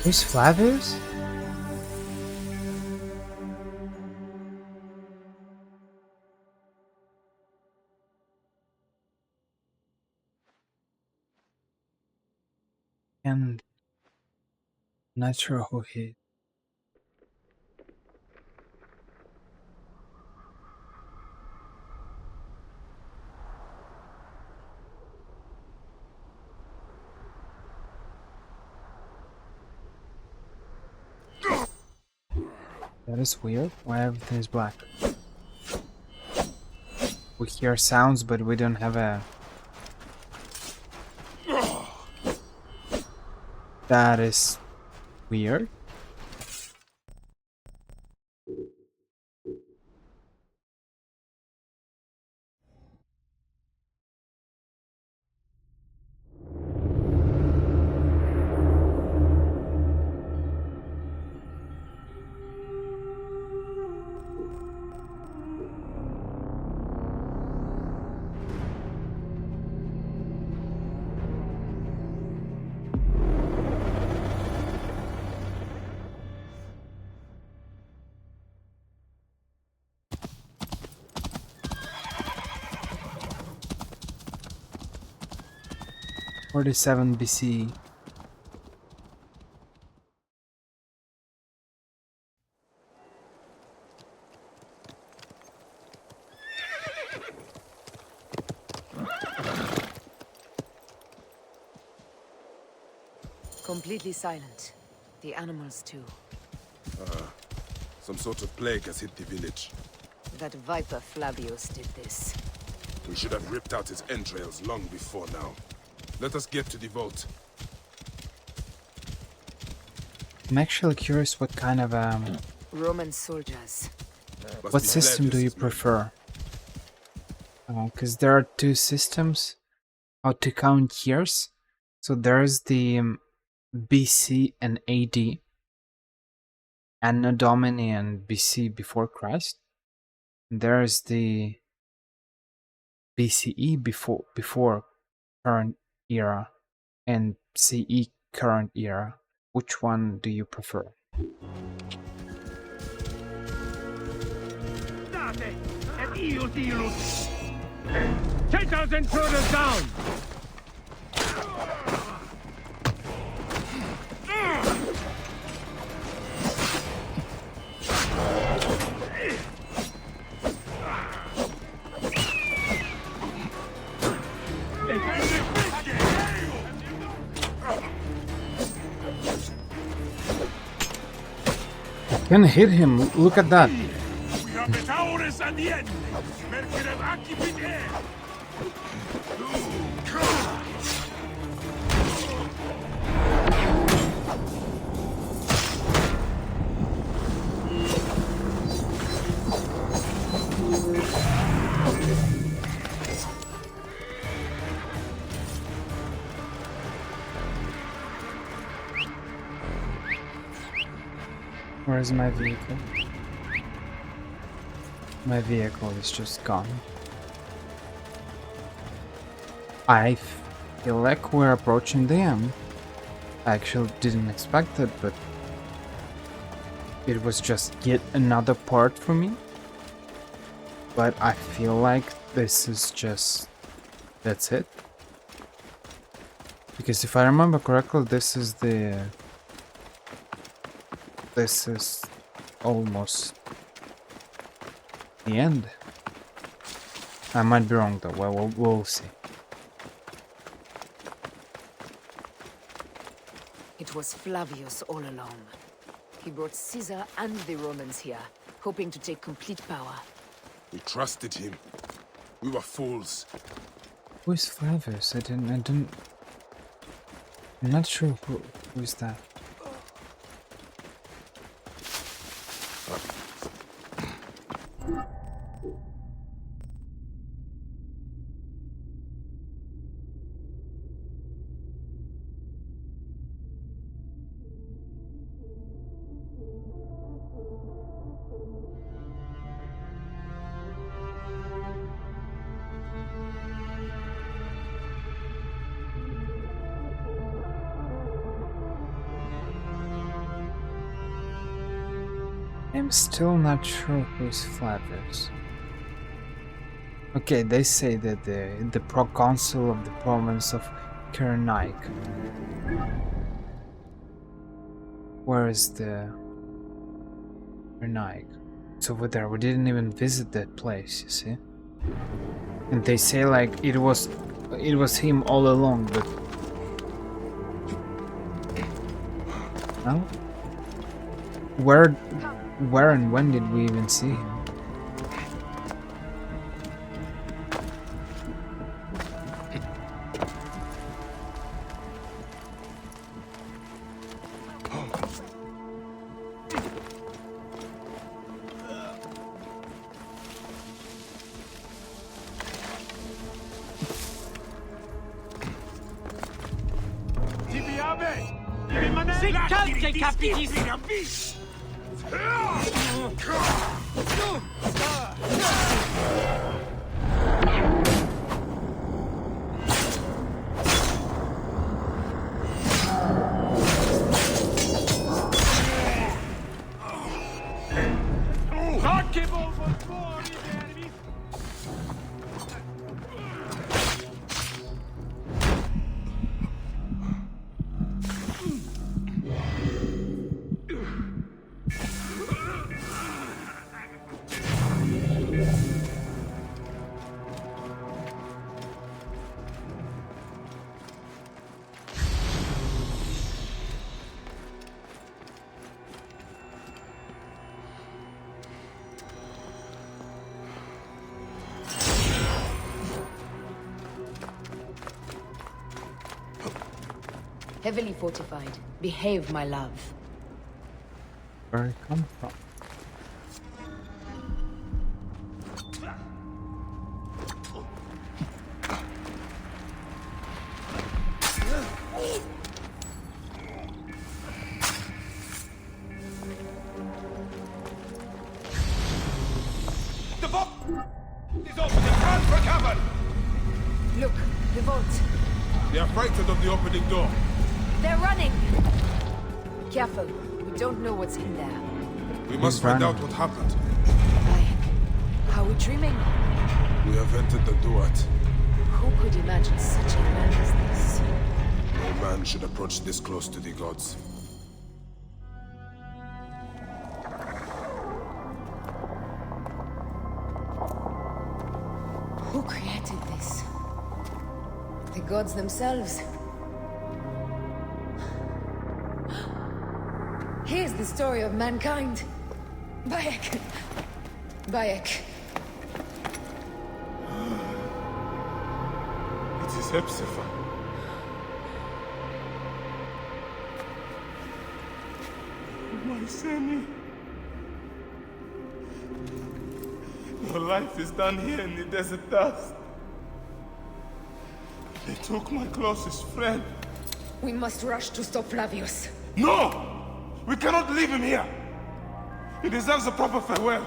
Who's Flavius? And not sure who he is. That is weird. Why everything is black? We hear sounds, but we don't have a... That is weird. '47 BC. Completely silent. The animals too. Some sort of plague has hit the village. That viper Flavius did this. We should have ripped out his entrails long before now. Let us get to the vault. I'm actually curious what kind of Roman soldiers. what system do you prefer? Because there are two systems how to count years. So there's the BC and AD, Anno Domini and BC before Christ. There's the BCE before current era and CE current era. Which one do you prefer? 10,000 intruders down! Can hit him. Look at that. We have the towers and the end. Mercury occupy air. Where's my vehicle? My vehicle is just gone. I feel like we're approaching the end. I actually didn't expect it, but it was just yet another part for me. But I feel like this is just... that's it. Because if I remember correctly, this is almost the end. I might be wrong though. Well, we'll see. It was Flavius all along. He brought Caesar and the Romans here, hoping to take complete power. We trusted him. We were fools. Who is Flavius? I'm not sure who is that. I'm still not sure who's Flavius. Okay, they say that the proconsul of the province of Cyrenaic. Where is the Cyrenaic? It's over there. We didn't even visit that place, you see. And they say like it was him all along, but no? Where and when did we even see him? Heavily fortified. Behave, my love. Where it come from? The vault is open. The can't recover. Look, the vault. They are frightened of the opening door. They're running. Careful. We don't know what's in there. We must find out what happened. Are we dreaming? We have entered the Duat. Who could imagine such a land as this? No man should approach this close to the gods. Who created this? The gods themselves. Here's the story of mankind. Bayek. Bayek. It is Hepzibah. My Seni. Your life is done here in the desert dust. They took my closest friend. We must rush to stop Flavius. No! We cannot leave him here! He deserves a proper farewell.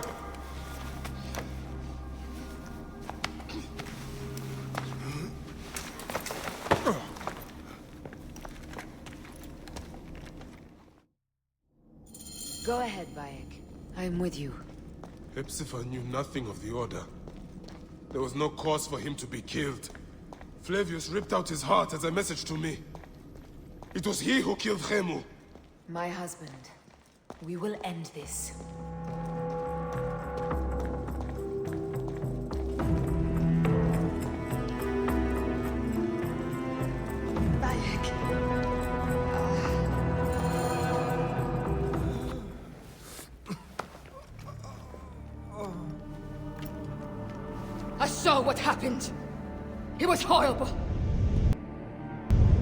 Go ahead, Bayek. I am with you. Hepzibah knew nothing of the order. There was no cause for him to be killed. Flavius ripped out his heart as a message to me. It was he who killed Khemu. My husband. We will end this. Bayek. I saw what happened. It was horrible.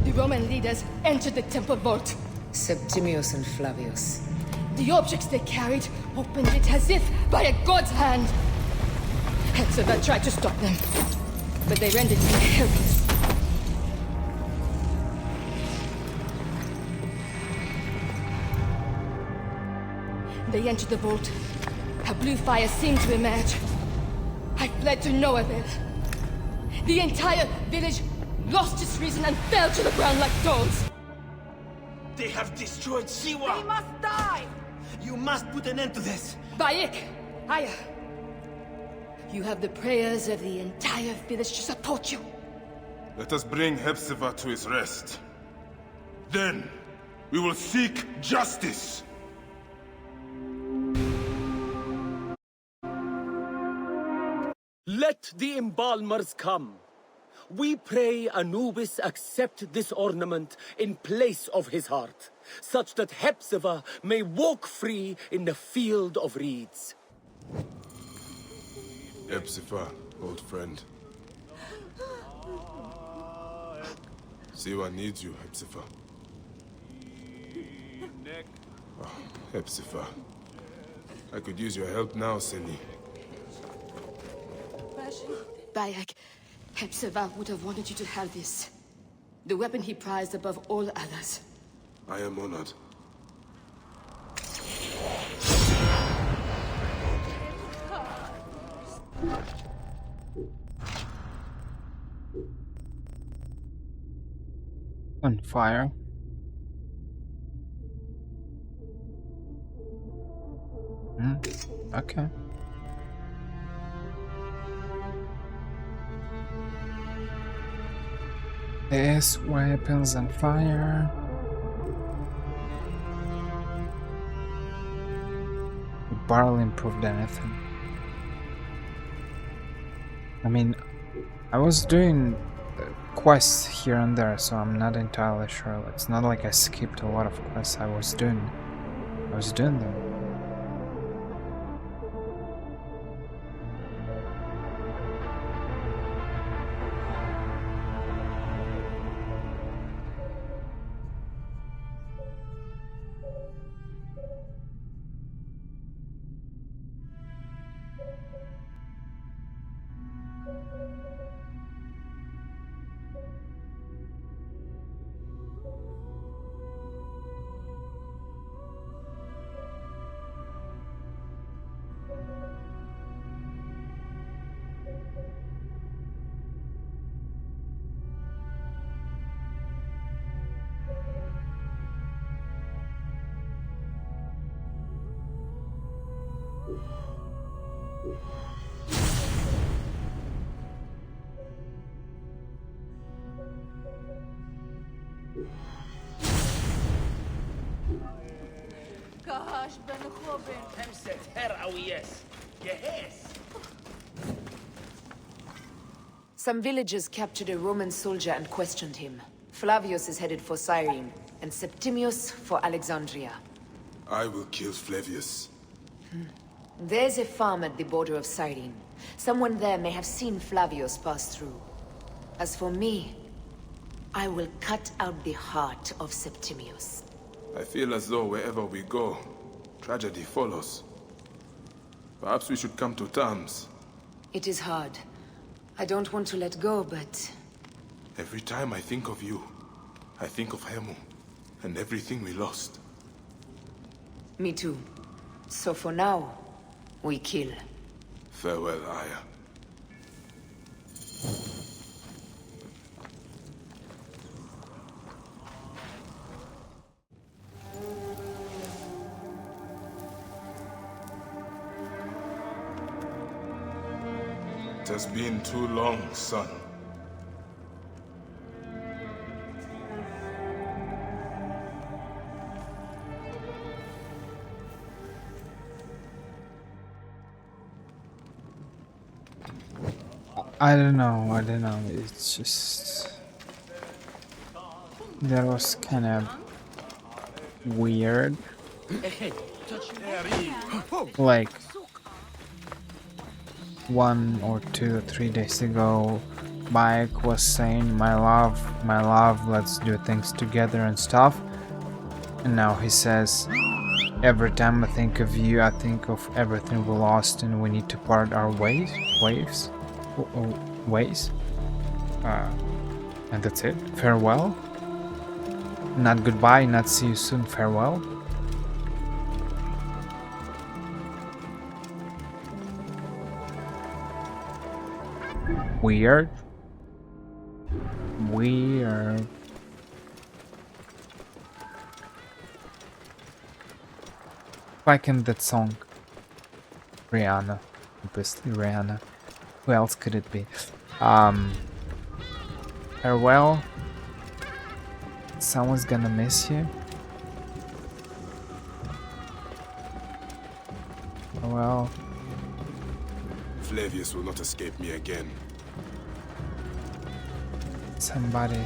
The Roman leaders entered the temple vault. Septimius and Flavius. The objects they carried opened it as if by a god's hand. Hepzibah tried to stop them, but they rendered him helpless. They entered the vault. A blue fire seemed to emerge. I fled to no avail. The entire village lost its reason and fell to the ground like dogs. They have destroyed Siwa! They must die! You must put an end to this! Bayek! Aya! You have the prayers of the entire village to support you. Let us bring Hepzibah to his rest. Then, we will seek justice! Let the embalmers come. We pray Anubis accept this ornament in place of his heart, such that Hepzibah may walk free in the field of reeds. Hepzibah, old friend. Siwa needs you, Hepzibah. Oh, Hepzibah. I could use your help now, Seni. Bayek, Hepzibah would have wanted you to have this. The weapon he prized above all others. I am honored. On fire. Okay. This weapons on fire. It barely improved anything. I mean, I was doing quests here and there, so I'm not entirely sure. It's not like I skipped a lot of quests I was doing them. Some villagers captured a Roman soldier and questioned him. Flavius is headed for Cyrene, and Septimius for Alexandria. I will kill Flavius. There's a farm at the border of Cyrene. Someone there may have seen Flavius pass through. As for me, I will cut out the heart of Septimius. I feel as though wherever we go, tragedy follows. Perhaps we should come to terms. It is hard. I don't want to let go, but... Every time I think of you, I think of Hemu, and everything we lost. Me too. So for now, we kill. Farewell, Aya. It has been too long, son. I don't know, it's just... That was kind of weird. Like 1 or 2 or 3 days ago, Mike was saying, my love, let's do things together and stuff. And now he says, every time I think of you, I think of everything we lost and we need to part our ways. And that's it. Farewell. Not goodbye, not see you soon. Farewell. Weird. Like in that song. Rihanna. Obviously Rihanna. Who else could it be? Farewell. Someone's gonna miss you. Farewell. Flavius will not escape me again. Somebody...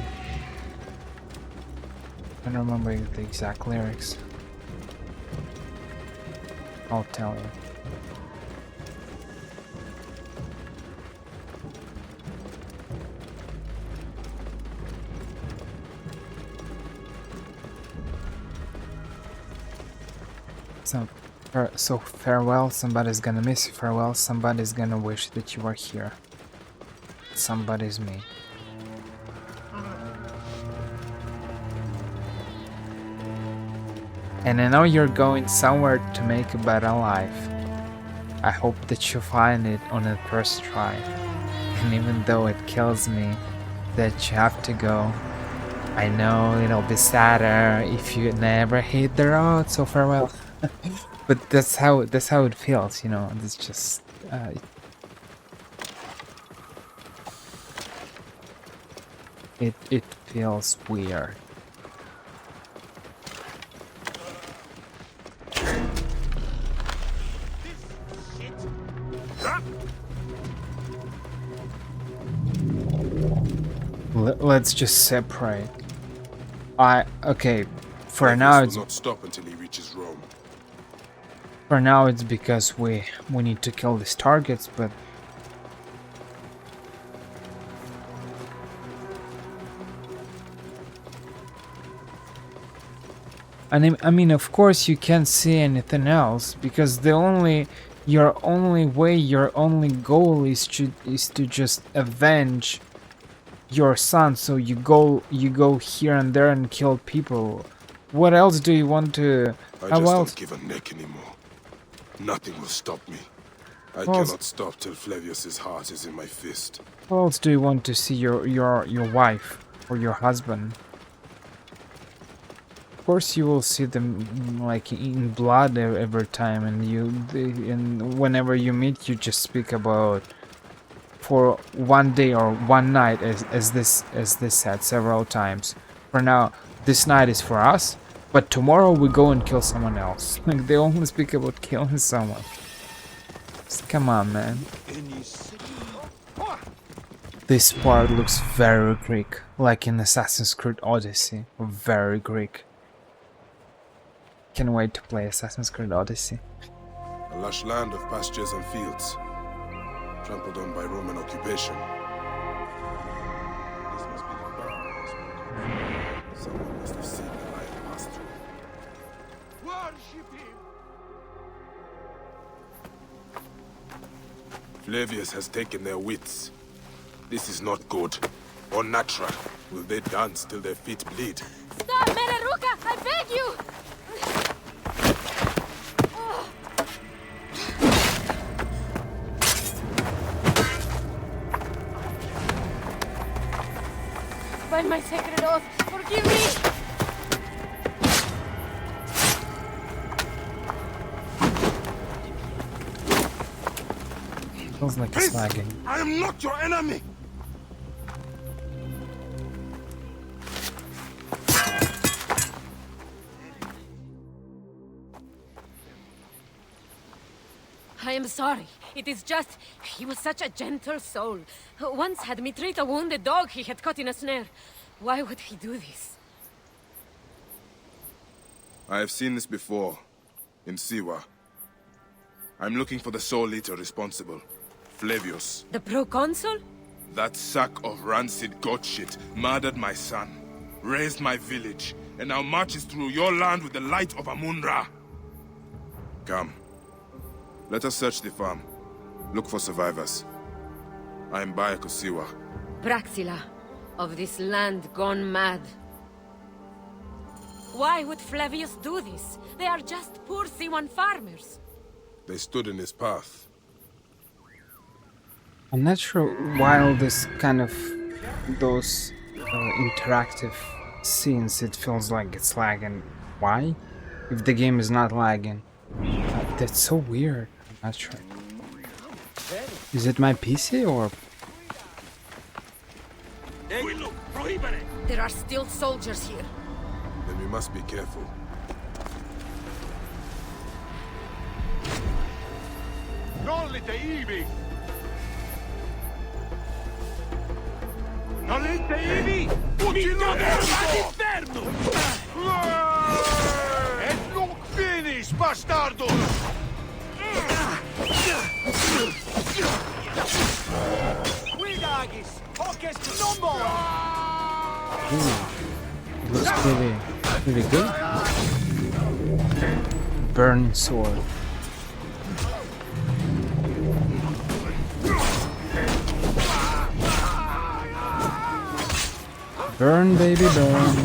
I don't remember the exact lyrics. I'll tell you. So farewell, somebody's gonna miss you. Farewell, somebody's gonna wish that you were here. Somebody's me. And I know you're going somewhere to make a better life. I hope that you find it on the first try. And even though it kills me that you have to go, I know it'll be sadder if you never hit the road, so farewell. But that's how it feels, you know. It's just it feels weird. Let's just separate. Okay. For now, it's will not stop until he reaches Rome. For now, it's because we need to kill these targets, but I mean, of course, you can't see anything else because your only goal is to just avenge your son. So you go here and there and kill people. What else do you want to? I just don't give a neck anymore. Nothing will stop me. I cannot stop till Flavius's heart is in my fist. What else do you want to see your wife or your husband? Of course, you will see them like in blood every time, and whenever you meet, you just speak about for one day or one night, as this said several times. For now, this night is for us, But tomorrow we go and kill someone else. Like, they only speak about killing someone. Just come on, man. This part looks very Greek, like in Assassin's Creed Odyssey. Very Greek. Can't wait to play Assassin's Creed Odyssey. A lush land of pastures and fields, trampled on by Roman occupation. This must be the Baron. Someone must have seen the light pass through. Worship him! Flavius has taken their wits. This is not good or natural. Will they dance till their feet bleed? Stop, Mereruka! I beg you! By my sacred oath, forgive me! Feels like it's lagging. I am not your enemy! I am sorry. It is just... he was such a gentle soul. Once had me treat a wounded dog he had caught in a snare. Why would he do this? I have seen this before, in Siwa. I'm looking for the sole eater responsible, Flavius. The proconsul? That sack of rancid goat shit murdered my son, raised my village, and now marches through your land with the light of Amun-Ra. Come. Let us search the farm. Look for survivors. I am Bayakosiwa. Praxila, of this land gone mad. Why would Flavius do this? They are just poor Siwan farmers. They stood in his path. I'm not sure why all this kind of those interactive scenes, it feels like it's lagging. Why? If the game is not lagging. That's so weird. I'm not sure. Is it my PC or... There are still soldiers here. Then we must be careful. Non lite ivi! Non lite ivi! Uccido all'inferno! And look finish, bastardos! Guidagis! Hoces non more! Looks pretty good. Burning sword. Burn, baby, burn.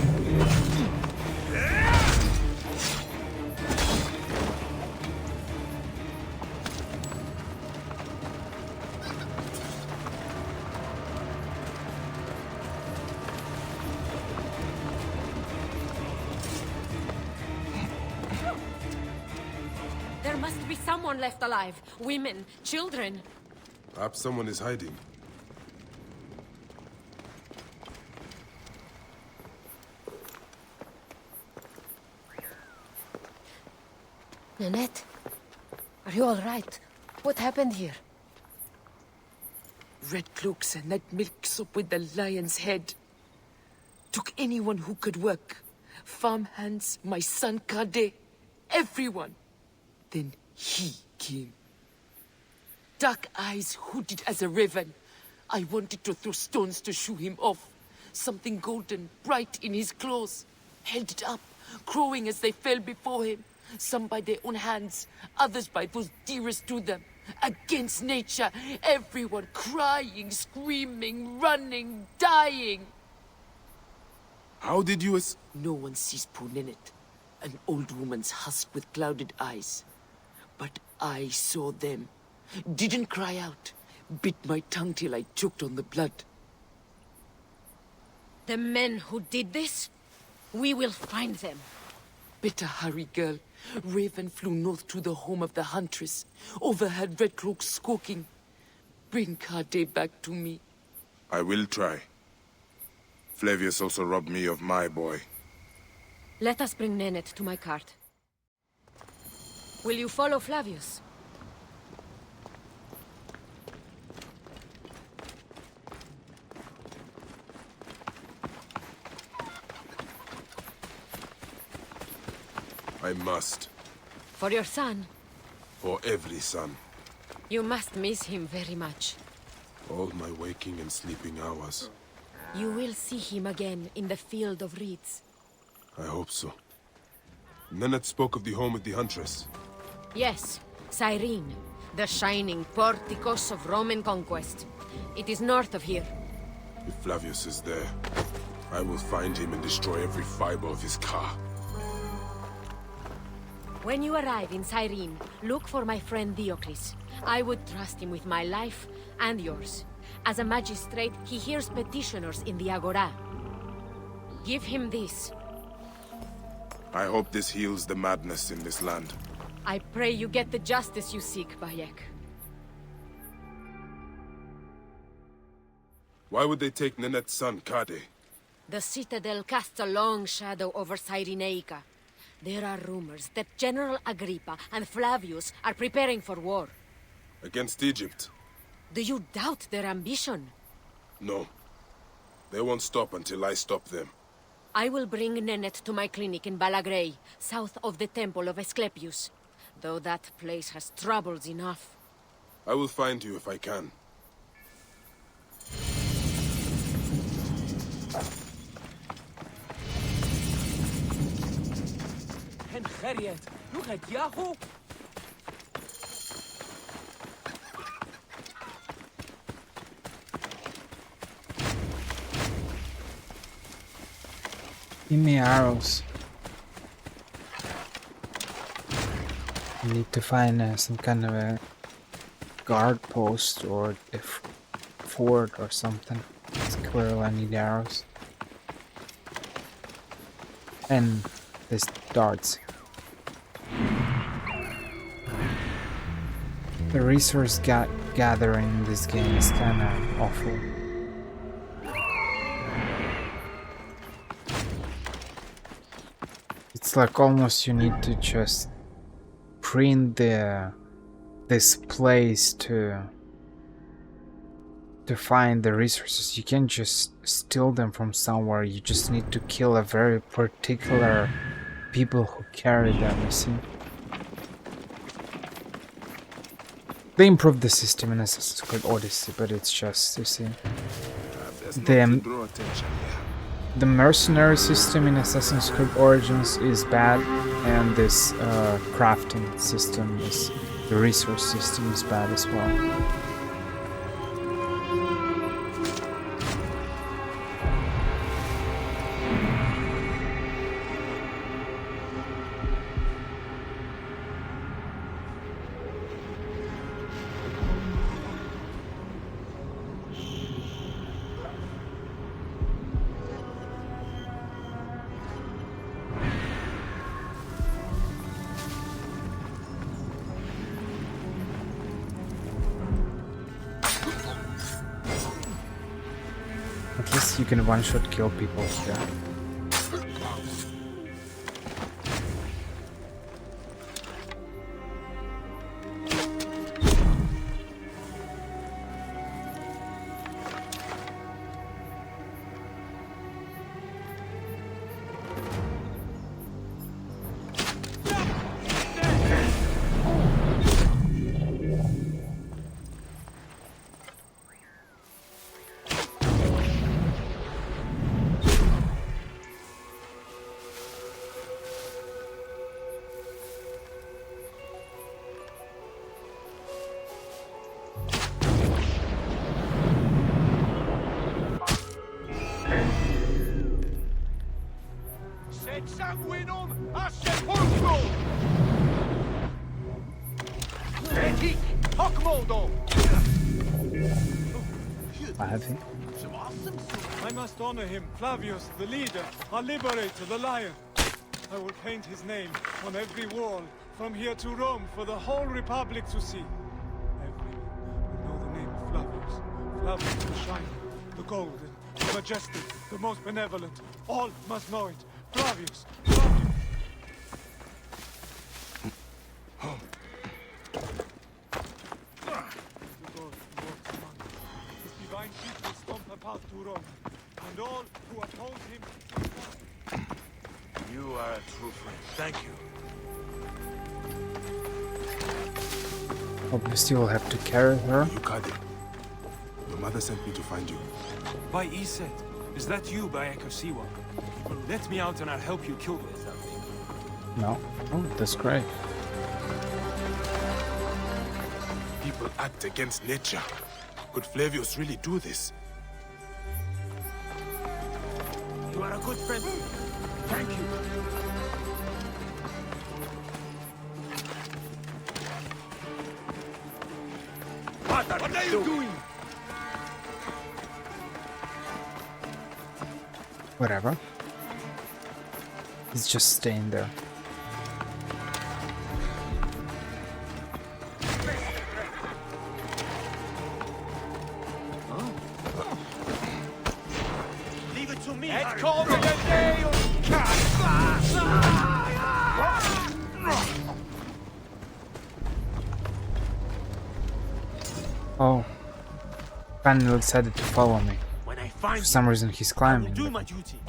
There must be someone left alive. Women, children. Perhaps someone is hiding. Nanette, are you all right? What happened here? Red cloaks and that milk soup with the lion's head. Took anyone who could work. Farmhands, my son Kade, everyone. Then he came. Dark eyes hooded as a raven. I wanted to throw stones to shoo him off. Something golden, bright in his claws. Held it up, crowing as they fell before him. Some by their own hands, others by those dearest to them. Against nature, everyone crying, screaming, running, dying. How did you No one sees Punenet, an old woman's husk with clouded eyes. But I saw them. Didn't cry out. Bit my tongue till I choked on the blood. The men who did this? We will find them. Better hurry, girl. Raven flew north to the home of the huntress. Overheard red cloaks squawking. Bring Kade back to me. I will try. Flavius also robbed me of my boy. Let us bring Nennet to my cart. Will you follow Flavius? I must. For your son? For every son. You must miss him very much. All my waking and sleeping hours. You will see him again in the field of reeds. I hope so. Nennet spoke of the home of the Huntress. Yes, Cyrene, the shining porticos of Roman conquest. It is north of here. If Flavius is there, I will find him and destroy every fiber of his car. When you arrive in Cyrene, look for my friend Diocles. I would trust him with my life and yours. As a magistrate, he hears petitioners in the Agora. Give him this. I hope this heals the madness in this land. I pray you get the justice you seek, Bayek. Why would they take Nenet's son, Kade? The Citadel casts a long shadow over Cyrenaica. There are rumors that General Agrippa and Flavius are preparing for war. Against Egypt? Do you doubt their ambition? No. They won't stop until I stop them. I will bring Nennet to my clinic in Balagrey, south of the Temple of Asclepius. Though that place has troubles enough. I will find you if I can. Look at Yahoo! Give me arrows. I need to find some kind of a guard post or a fort or something. Squirrel, I need arrows. And this darts. The resource gathering in this game is kinda awful. It's like almost you need to just print this place to find the resources. You can't just steal them from somewhere. You just need to kill a very particular people who carry them, you see. They improved the system in Assassin's Creed Odyssey, but it's just, you see, the mercenary system in Assassin's Creed Origins is bad, and this crafting system is, the resource system is bad as well. At least you can one-shot kill people here. Sanguinum a sepulcro! Etic hoc modo! I have him. I must honor him, Flavius, the leader, our liberator, the lion. I will paint his name on every wall, from here to Rome, for the whole Republic to see. Everyone will know the name of Flavius. Flavius the shining, the golden, the majestic, the most benevolent. All must know it. Flavius! Flavius! find people stomp a path to Rome, and all who oppose him. You are a true friend. Thank you. Obviously, we'll have to carry her. Yukade, your mother sent me to find you. By Iset, is that you, Bayek of Siwa? Let me out and I'll help you kill them. No. Oh, that's great. People act against nature. Could Flavius really do this? You are a good friend. Thank you. What are you doing? Whatever. He's just staying there. Leave it to me. It's called the day of Oh. Finally decided to follow me. When I find For some reason he's climbing. do my duty.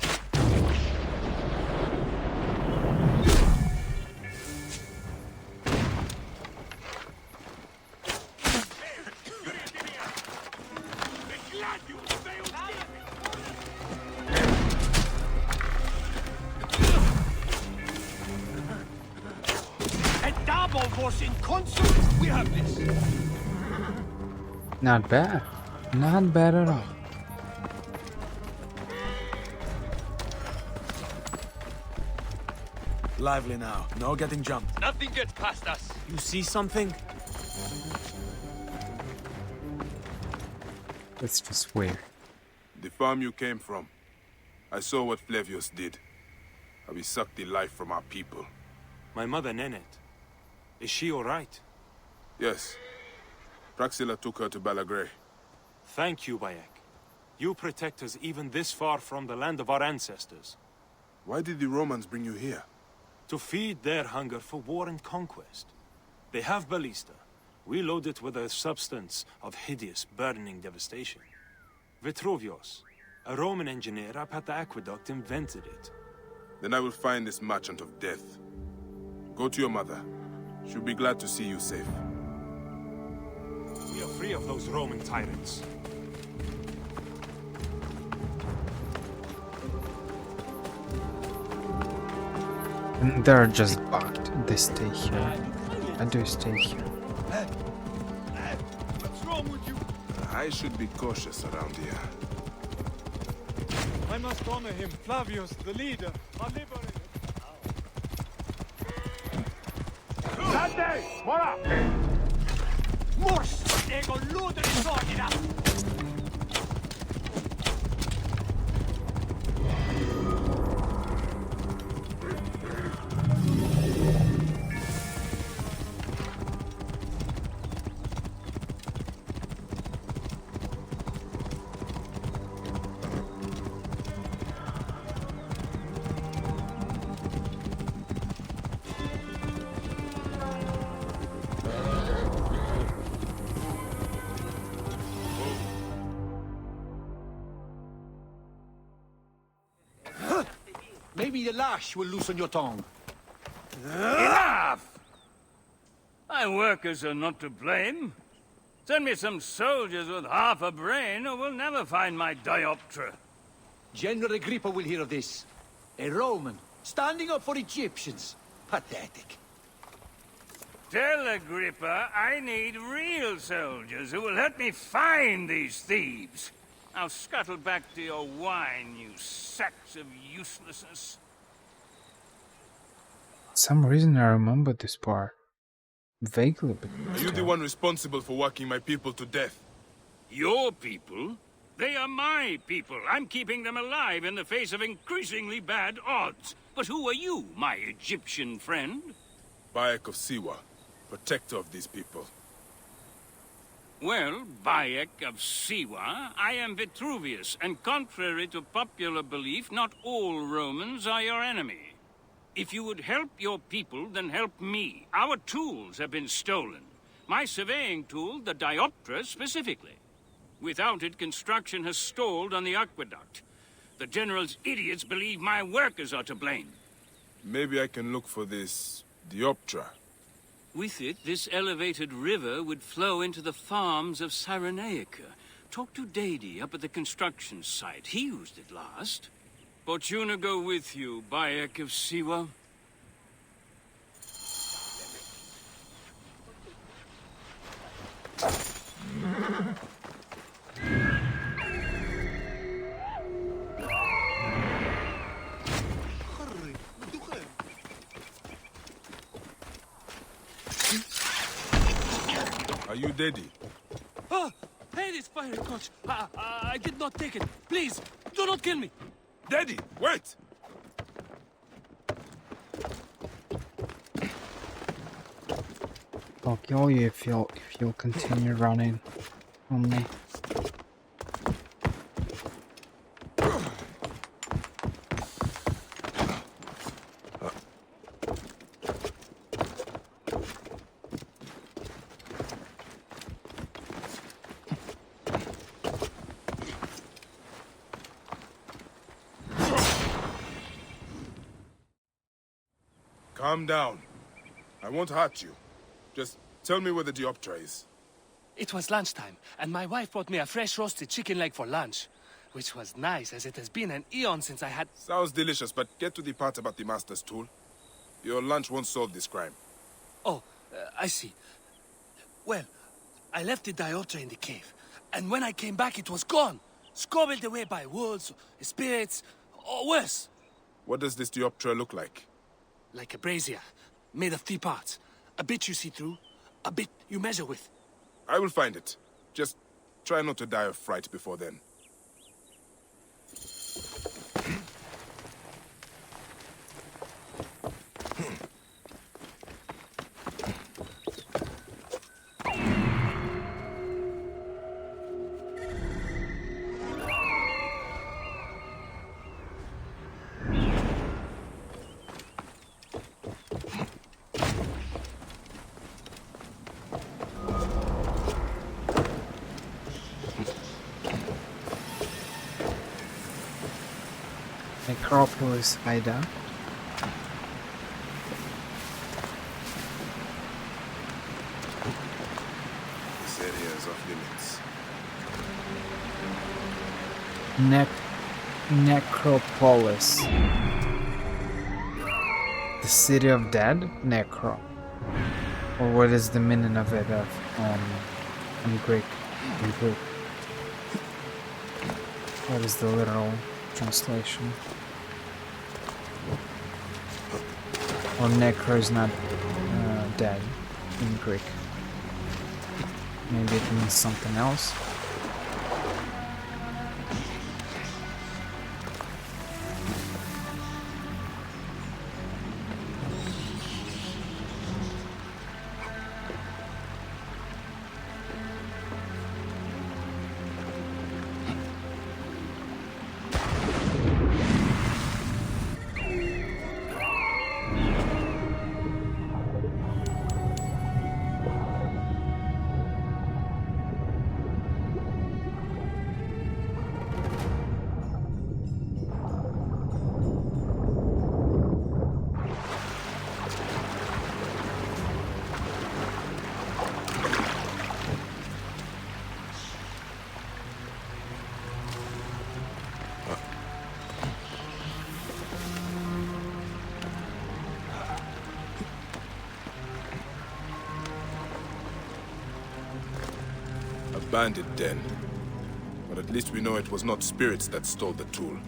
A double force in concert. We have this. Not bad. Not bad at all. Lively now. No getting jumped. Nothing gets past us. You see something? It's just weird. The farm you came from. I saw what Flavius did. How he sucked the life from our people. My mother, Nenet. Is she alright? Yes. Praxilla took her to Balagray. Thank you, Bayek. You protect us even this far from the land of our ancestors. Why did the Romans bring you here? To feed their hunger for war and conquest. They have ballista. We load it with a substance of hideous, burning devastation. Vitruvius, a Roman engineer up at the aqueduct, invented it. Then I will find this merchant of death. Go to your mother. She'll be glad to see you safe. We are free of those Roman tyrants. And they're just bugged. They stay here. I do stay here. What's wrong with you? I should be cautious around here. I must honor him. Flavius, the leader, our liberator. Sante! Mora! Mors! Ego ludri sordida! Maybe the lash will loosen your tongue. Enough! My workers are not to blame. Send me some soldiers with half a brain, or we'll never find my dioptra. General Agrippa will hear of this. A Roman, standing up for Egyptians. Pathetic. Tell Agrippa I need real soldiers who will help me find these thieves. Now scuttle back to your wine, you sacks of uselessness. For some reason I remember this part. Vaguely, but Are you the one responsible for working my people to death? Your people? They are my people. I'm keeping them alive in the face of increasingly bad odds. But who are you, my Egyptian friend? Bayek of Siwa, protector of these people. Well, Bayek of Siwa, I am Vitruvius, and contrary to popular belief, not all Romans are your enemy. If you would help your people, then help me. Our tools have been stolen. My surveying tool, the dioptra, specifically. Without it, construction has stalled on the aqueduct. The General's idiots believe my workers are to blame. Maybe I can look for this Dioptra. With it, this elevated river would flow into the farms of Cyrenaica. Talk to Dady up at the construction site. He used it last. Fortuna go with you, Bayek of Siwa. Are you Dady? Ah! Hey, this fire coach! I did not take it. Please, do not kill me! Dady, wait! I'll kill you if you'll continue running on me. Calm down. I won't hurt you. Just tell me where the Dioptra is. It was lunchtime, and my wife brought me a fresh roasted chicken leg for lunch. Which was nice, as it has been an eon since I had... Sounds delicious, but get to the part about the Master's tool. Your lunch won't solve this crime. Oh, I see. Well, I left the Dioptra in the cave, and when I came back it was gone. Scobbled away by wolves, spirits, or worse. What does this Dioptra look like? Like a brazier, made of 3 parts. A bit you see through, a bit you measure with. I will find it. Just try not to die of fright before then. Necropolis Ida. This area is off limits. Necropolis. The city of dead? Necro. Or what is the meaning of it in Greek? In Greek. What is the literal translation? Or necro is not dead in Greek. Maybe it means something else. Bandit den. But at least we know it was not spirits that stole the tool.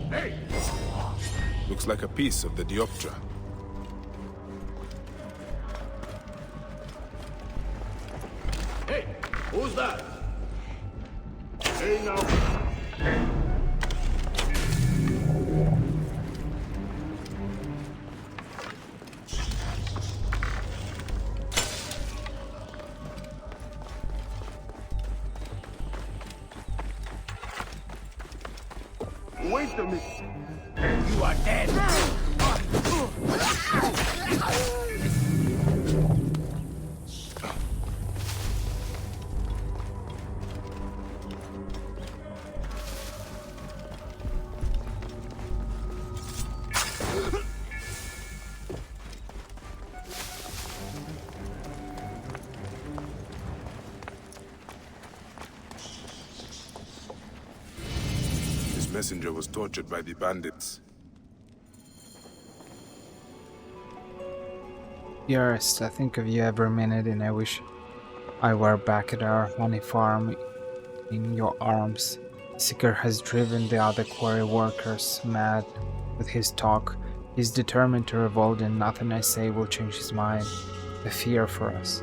Hey! Looks like a piece of the Dioptra. Hey, who's that? Hey, now. Wait a minute. You are dead. This messenger was tortured by the bandits. Dearest, I think of you every minute and I wish I were back at our honey farm in your arms. Seeker has driven the other quarry workers mad with his talk. He's determined to revolt and nothing I say will change his mind. The fear for us.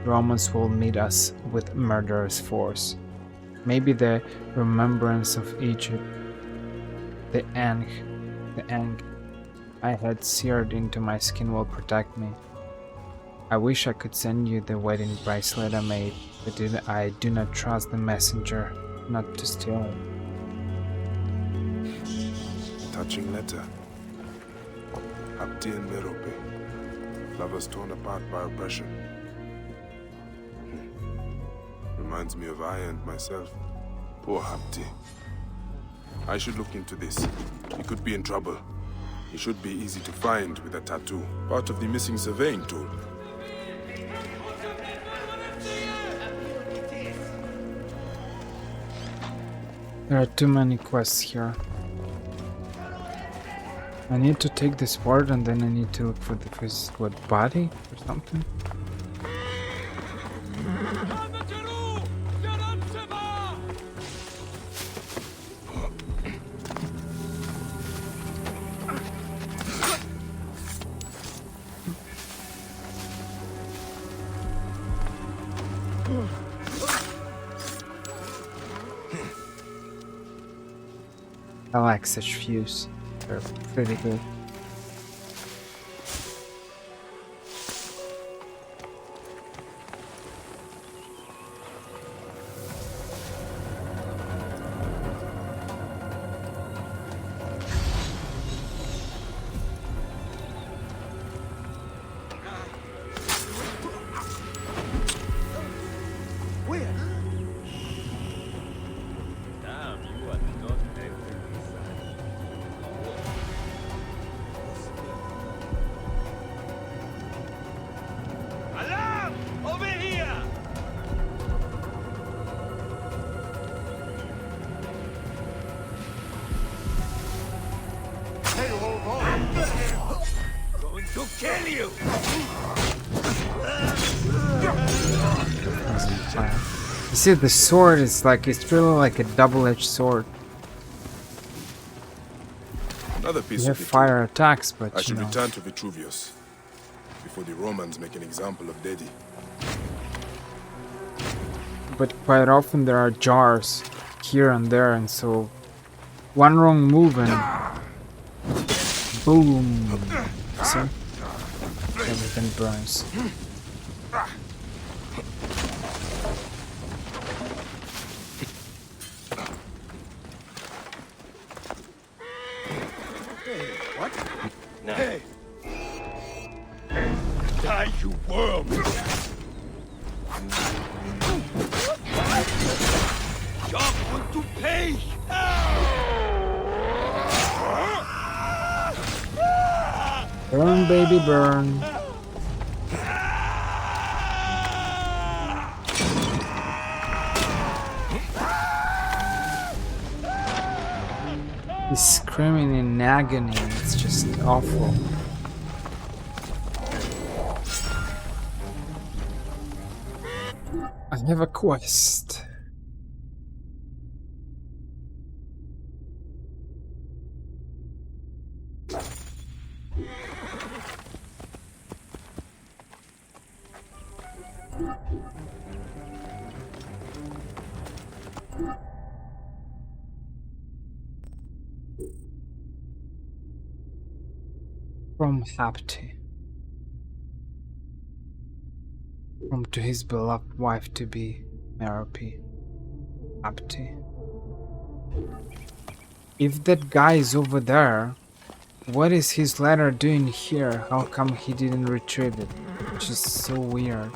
Romans will meet us with murderous force. Maybe the remembrance of Egypt, the ang I had seared into my skin will protect me. I wish I could send you the wedding bracelet I made, but I do not trust the messenger not to steal it. Touching letter. Abdi and Merope. Lovers torn apart by oppression. Reminds me of I and myself. Poor Abdi. I should look into this. He could be in trouble. He should be easy to find with a tattoo. Part of the missing surveying tool. There are too many quests here. I need to take this word and then I need to look for the body or something. I like such views. They're pretty good. You see, the sword is like, it's really like a double-edged sword. Another piece you of have fire attacks, but I should return to Vitruvius before the Romans make an example of Dedi. But quite often there are jars here and there, and so one wrong move and boom. See? Everything burns. What? No. Hey! Die, you worm! Job want to pay! Burn, baby, burn. He's screaming in agony, it's just awful. I have a quest. From Hapti. From to his beloved wife to be, Merope. Hapti. If that guy is over there, what is his letter doing here? How come he didn't retrieve it? Which is so weird.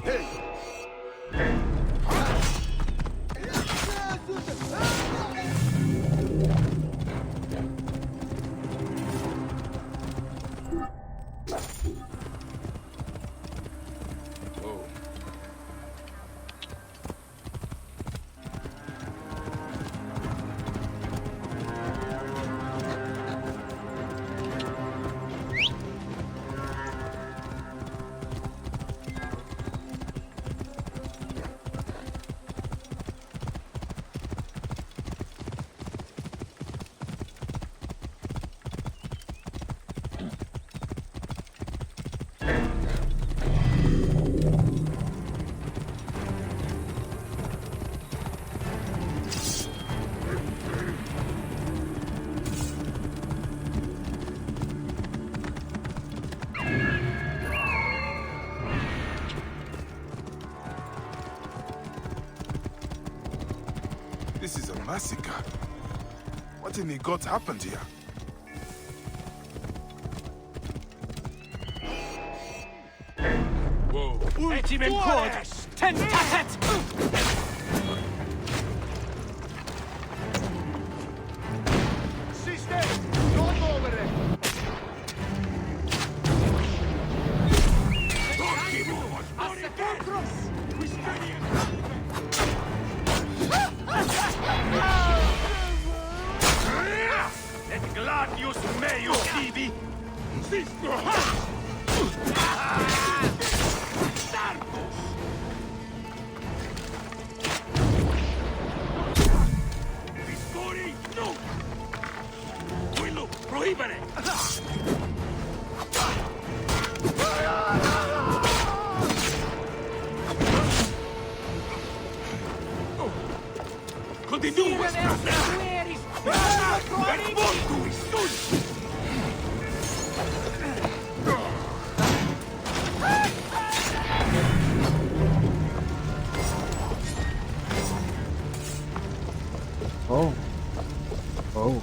This is a massacre. What in the gods happened here? Whoa. Etim import! Tentatet! Sister, don't over it. Et gladius meus tibi! Viscori, no! Quello, prohibere! Continua! Et mortuis, sus! Oh. Oh.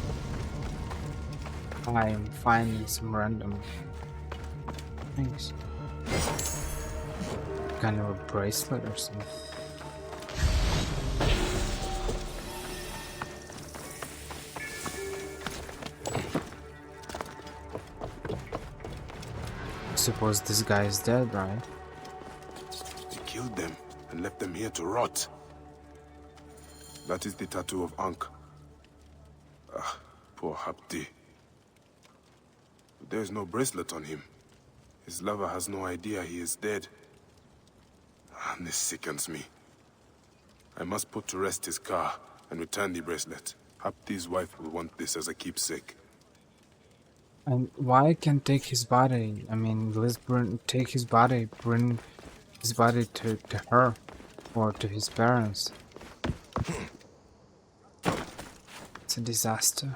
I am finding some random things. Kind of a bracelet or something. Suppose this guy is dead, right? They killed them and left them here to rot. That is the tattoo of Ankh. Ah, poor Hapti. There is no bracelet on him. His lover has no idea he is dead. And this sickens me. I must put to rest his car and return the bracelet. Hapti's wife will want this as a keepsake. And why can't take his body? I mean, let's take his body, bring his body to her or to his parents. It's a disaster.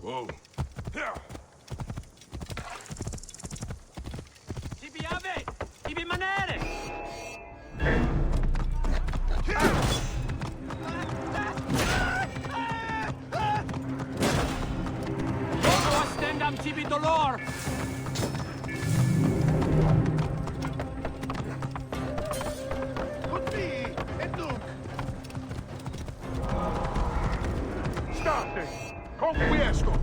Whoa. Tibi ave! Tibi manere! Ostendam tibi dolor! State! Conquiesco!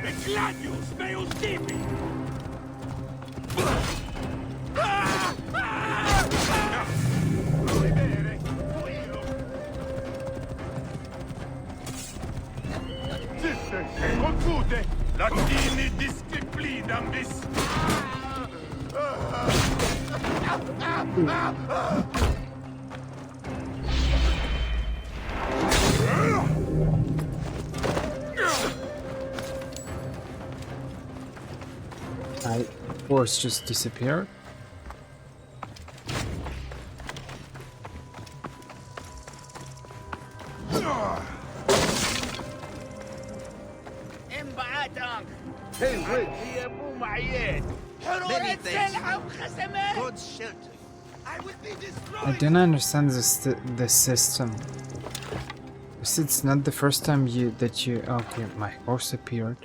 Et gladius meus tibi! Prohibere! Fuiro! Sister, confute! Latini disciplinam bis! My horse just disappeared. Hey, wait! Many thanks. God shelter you. I will be I destroyed. don't understand the system. It's not the first time okay, my horse appeared.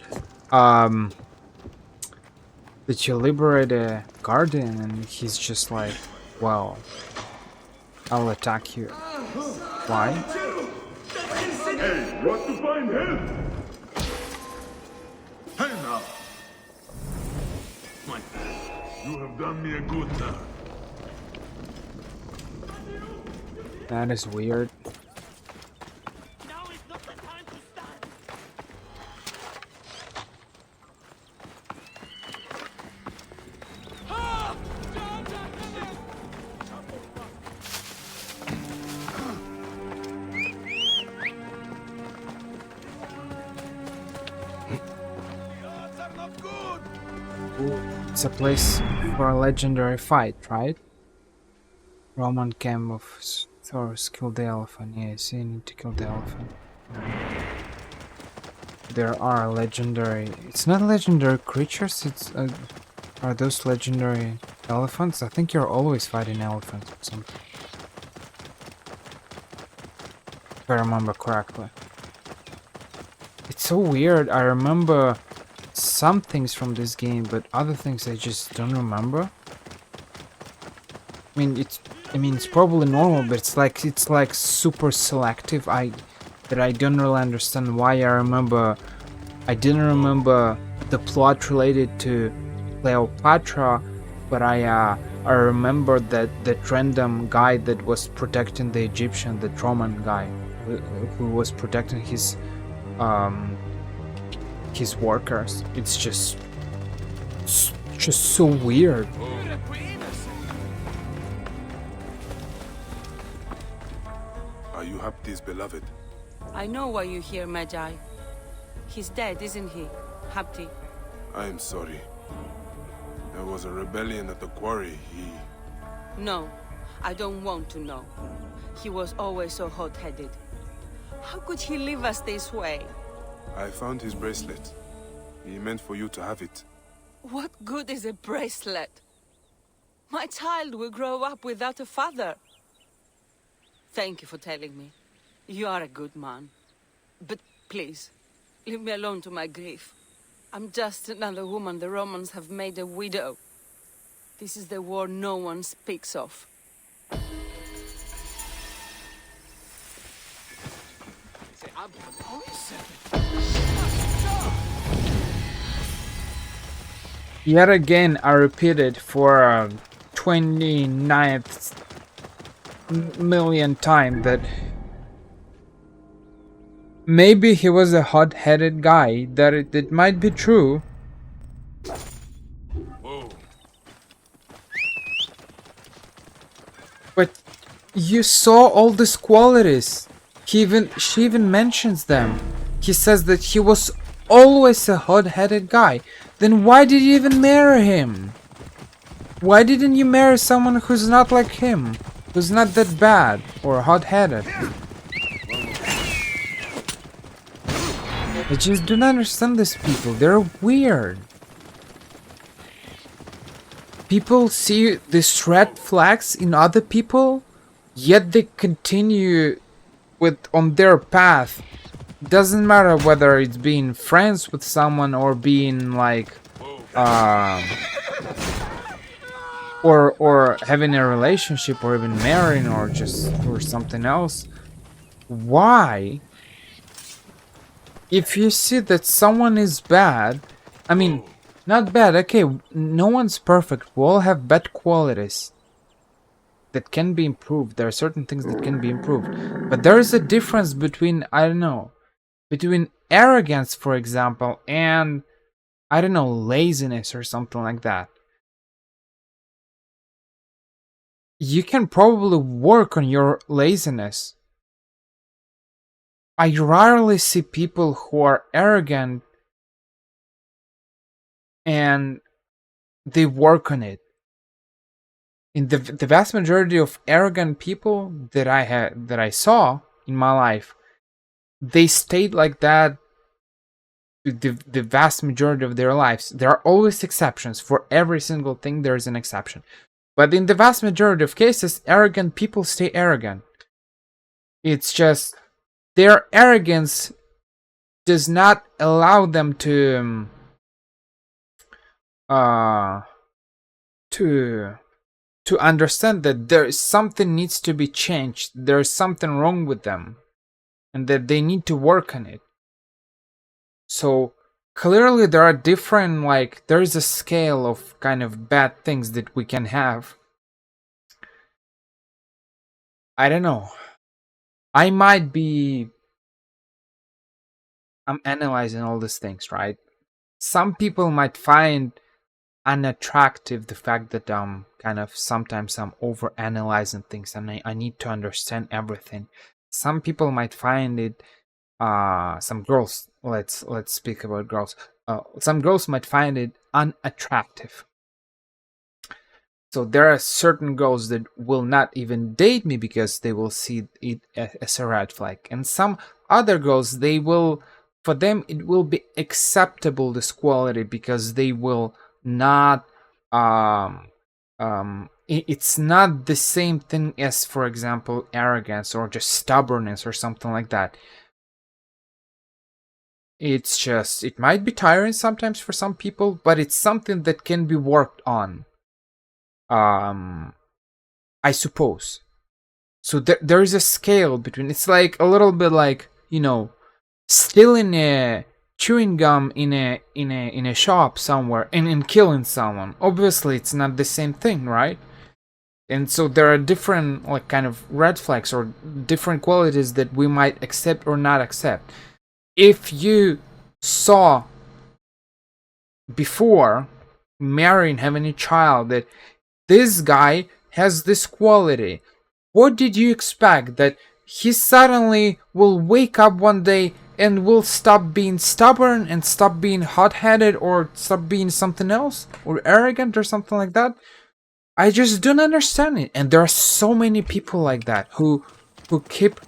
That you liberate a guardian and he's just like, well, I'll attack you. Why? Hey, want to find help? Hey now! My, you have done me a good turn. That is weird. It's a place for a legendary fight, right? Roman camp of Thor's kill the elephant. Yes, you need to kill the elephant. There are legendary... It's not legendary creatures, it's... are those legendary elephants? I think you're always fighting elephants or something. If I remember correctly. It's so weird, I remember some things from this game, but other things I just don't remember. I mean, it's probably normal, but it's like super selective. I don't really understand why I didn't remember the plot related to Cleopatra, but I remember that random guy that was protecting the Egyptian, the Roman guy, who was protecting his workers. It's just so weird. Are you Hapti's beloved? I know why you're here, Magi. He's dead, isn't he, Hapti? I am sorry. There was a rebellion at the quarry. No, I don't want to know. He was always so hot-headed. How could he leave us this way? I found his bracelet. He meant for you to have it. What good is a bracelet? My child will grow up without a father. Thank you for telling me. You are a good man. But please, leave me alone to my grief. I'm just another woman the Romans have made a widow. This is the war no one speaks of. Yet again, I repeat it for 29th million time that maybe he was a hot-headed guy, that it might be true. Whoa. But you saw all these qualities. She even mentions them. He says that he was always a hot-headed guy. Then why did you even marry him? Why didn't you marry someone who's not like him? Who's not that bad or hot-headed? I just don't understand these people. They're weird. People see these red flags in other people, yet they continue on their path. Doesn't matter whether it's being friends with someone or being like or having a relationship or even marrying or something else. Why? If you see that someone is bad, I mean, not bad, okay, no one's perfect. We all have bad qualities that can be improved. There are certain things that can be improved. But there is a difference between, I don't know, between arrogance, for example, and, I don't know, laziness or something like that. You can probably work on your laziness. I rarely see people who are arrogant and they work on it. In the vast majority of arrogant people that I saw in my life, they stayed like that the vast majority of their lives. There are always exceptions. For every single thing, there is an exception. But in the vast majority of cases, arrogant people stay arrogant. It's just their arrogance does not allow them to understand that there is something needs to be changed. There is something wrong with them, and that they need to work on it. So clearly there are different, like, there is a scale of kind of bad things that we can have. I don't know. I'm analyzing all these things, right? Some people might find unattractive the fact that kind of sometimes I'm over analyzing things and I need to understand everything. Some people might find it some girls, let's speak about girls. Some girls might find it unattractive. So there are certain girls that will not even date me because they will see it as a red flag, and some other girls, for them it will be acceptable, this quality, because they will not it's not the same thing as, for example, arrogance or just stubbornness or something like that. It's just, it might be tiring sometimes for some people, but it's something that can be worked on. I suppose. So there is a scale between. It's like a little bit like, stealing a chewing gum in a shop somewhere and killing someone. Obviously, it's not the same thing, right? And so there are different, like, kind of red flags or different qualities that we might accept or not accept. If you saw before marrying, having a child, that this guy has this quality, what did you expect? That he suddenly will wake up one day and will stop being stubborn and stop being hot-headed or stop being something else or arrogant or something like that? I just don't understand it. And there are so many people like that who keep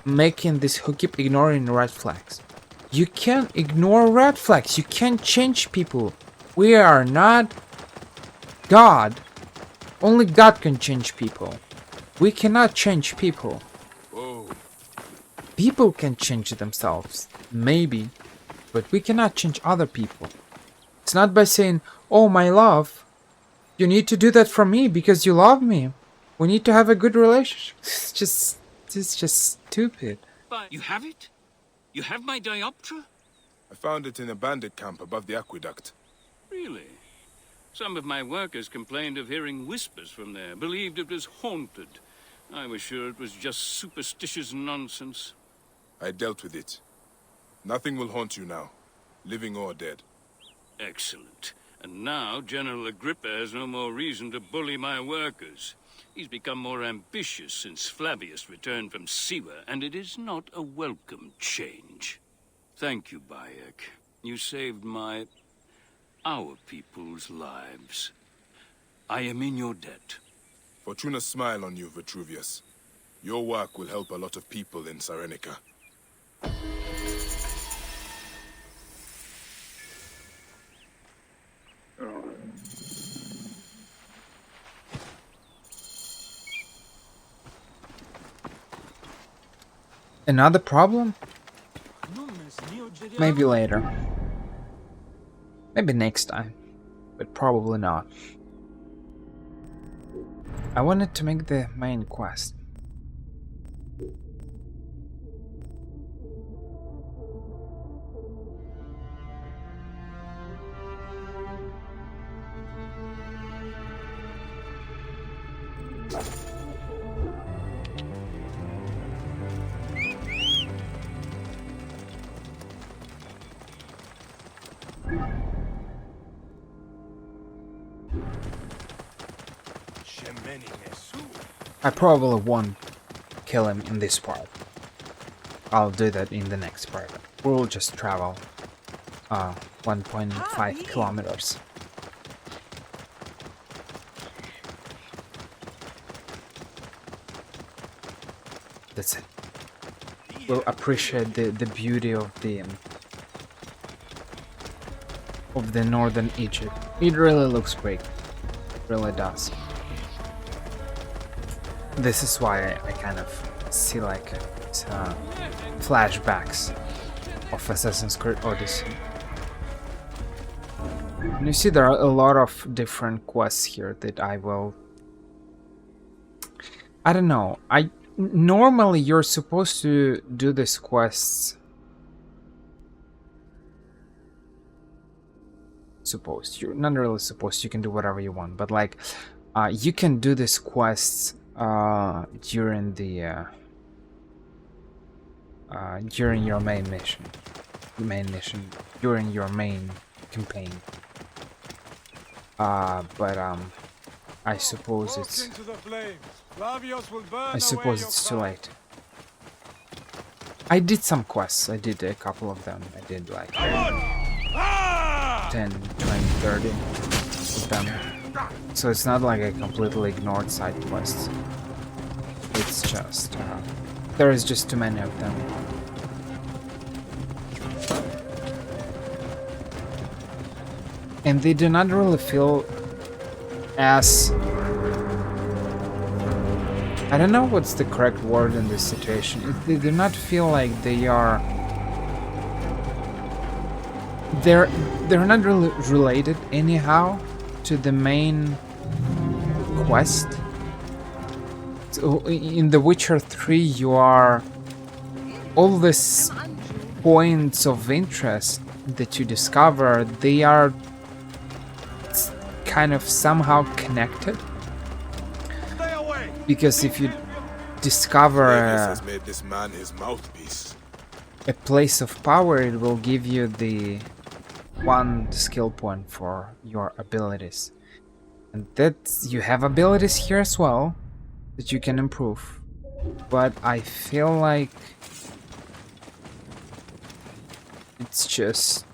making this, who keep ignoring red flags. You can't ignore red flags. You can't change people. We are not God. Only God can change people. We cannot change people. Whoa. People can change themselves, maybe, but we cannot change other people. It's not by saying, "Oh, my love, you need to do that for me because you love me. We need to have a good relationship." It's just stupid. But you have it? You have my dioptra? I found it in a bandit camp above the aqueduct. Really? Some of my workers complained of hearing whispers from there, believed it was haunted. I was sure it was just superstitious nonsense. I dealt with it. Nothing will haunt you now, living or dead. Excellent. And now General Agrippa has no more reason to bully my workers. He's become more ambitious since Flavius returned from Siwa, and it is not a welcome change. Thank you, Bayek. You saved our people's lives. I am in your debt. Fortuna smile on you, Vitruvius. Your work will help a lot of people in Sarenica. Another problem? Maybe later. Maybe next time. But probably not. I wanted to make the main quest. I probably won't kill him in this part. I'll do that in the next part. We'll just travel 1.5 kilometers. That's it. We'll appreciate the beauty of the of the northern Egypt. It really looks great. It really does. This is why I kind of see like flashbacks of Assassin's Creed Odyssey. And you see there are a lot of different quests here that I don't know. Normally you're supposed to do these quests. You're not really supposed, you can do whatever you want, but like you can do these quests during your main mission, during your main campaign. But I suppose it's too late. I did some quests. I did a couple of them. I did like 10, 20, 30 of them. So it's not like I completely ignored side quests. It's just there is just too many of them. And they do not really feel as... I don't know what's the correct word in this situation. They do not feel like they are... They're not really related anyhow to the main quest. So in The Witcher 3 you are... all these points of interest that you discover, they are kind of somehow connected, because if you discover has made this man his mouthpiece. a place of power, it will give you the one skill point for your abilities, and that you have abilities here as well that you can improve, but I feel like it's just,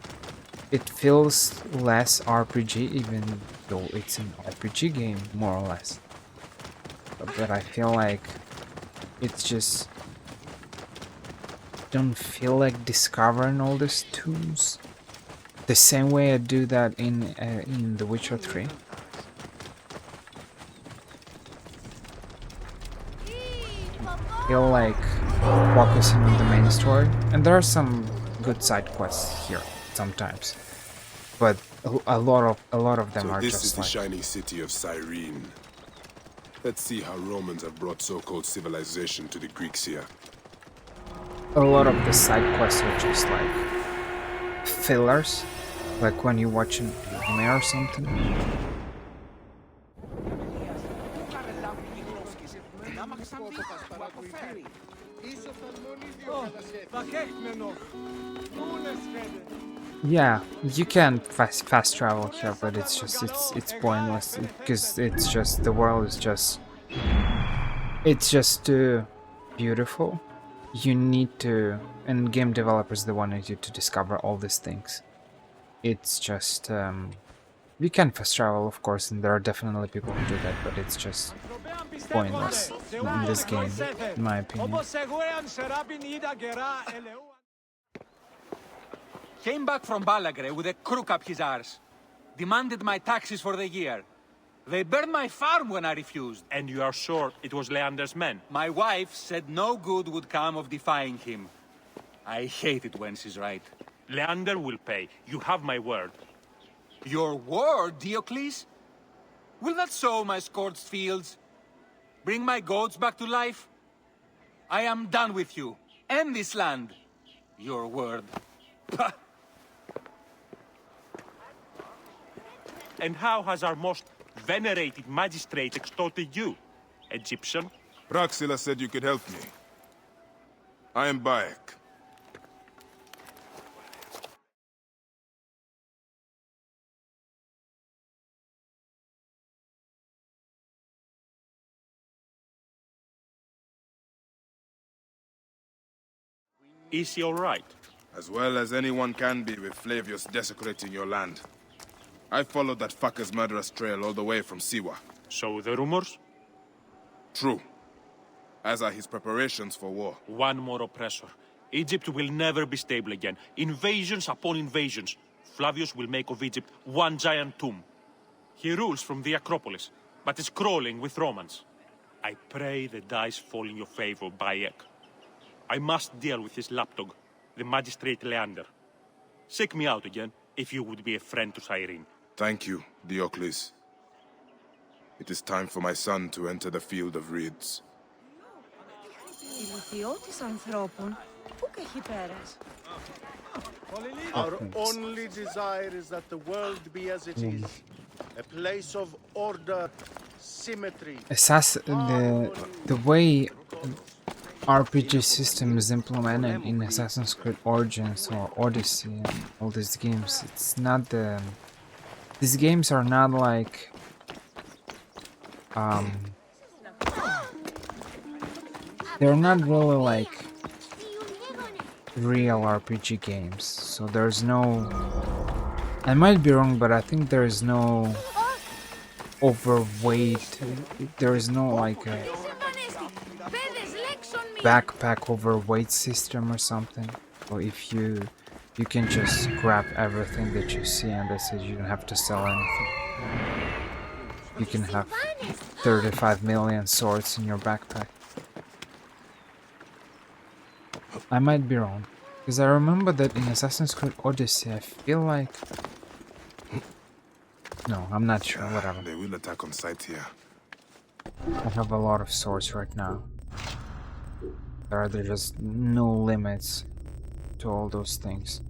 it feels less RPG, even though it's an RPG game, more or less. But I feel like it's just... don't feel like discovering all these tombs the same way I do that in The Witcher 3. I feel like focusing on the main story, and there are some good side quests here sometimes, but a lot of them are just like... This is the shining city of Cyrene. Let's see how Romans have brought so-called civilization to the Greeks here. A lot of the side quests are just like fillers, like when you watch an anime or something. Yeah, you can fast travel here, but it's just it's pointless, because it's just, the world is just, it's just too beautiful. You need to, and game developers, they wanted you to discover all these things. It's just you can fast travel, of course, and there are definitely people who do that, but it's just pointless in this game, in my opinion. Came back from Balagre with a crook up his arse. Demanded my taxes for the year. They burned my farm when I refused. And you are sure it was Leander's men? My wife said no good would come of defying him. I hate it when she's right. Leander will pay. You have my word. Your word, Diocles? Will that sow my scorched fields? Bring my goats back to life? I am done with you. End this land. Your word. Pah! And how has our most venerated magistrate extorted you, Egyptian? Praxila said you could help me. I am Bayek. Is he alright? As well as anyone can be with Flavius desecrating your land. I followed that fucker's murderous trail all the way from Siwa. So the rumors? True. As are his preparations for war. One more oppressor. Egypt will never be stable again. Invasions upon invasions. Flavius will make of Egypt one giant tomb. He rules from the Acropolis, but is crawling with Romans. I pray the dice fall in your favor, Bayek. I must deal with his lapdog, the magistrate Leander. Seek me out again, if you would be a friend to Cyrene. Thank you, Diocles. It is time for my son to enter the field of reeds. Our only desire is that the world be as it is. A place of order, symmetry. The way RPG system is implemented in Assassin's Creed Origins or Odyssey and all these games, it's not the... These games are not like... they're not really like real RPG games, so there's no... I might be wrong, but I think there is no overweight, there is no like a backpack overweight system or something. Or if you can just grab everything that you see and that's it, you don't have to sell anything. You can have 35 million swords in your backpack. I might be wrong, because I remember that in Assassin's Creed Odyssey, I feel like... No, I'm not sure, whatever. They will attack on sight here. I have a lot of swords right now. There are just no limits to all those things.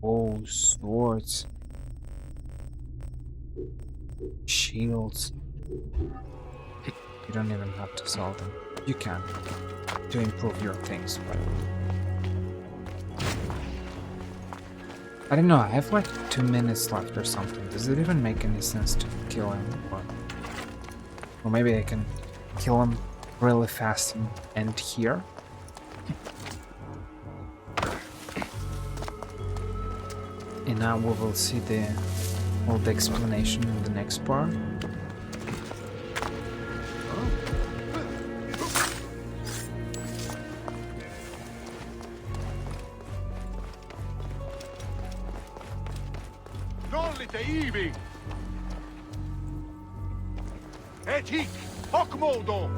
Oh, swords. Shields. You don't even have to sell them. You can, to improve your things, but... I don't know, I have like 2 minutes left or something. Does it even make any sense to kill him? Or maybe I can kill him really fast and end here? And now we will see all the explanation in the next part. Ivi! Etik! Hokmodo!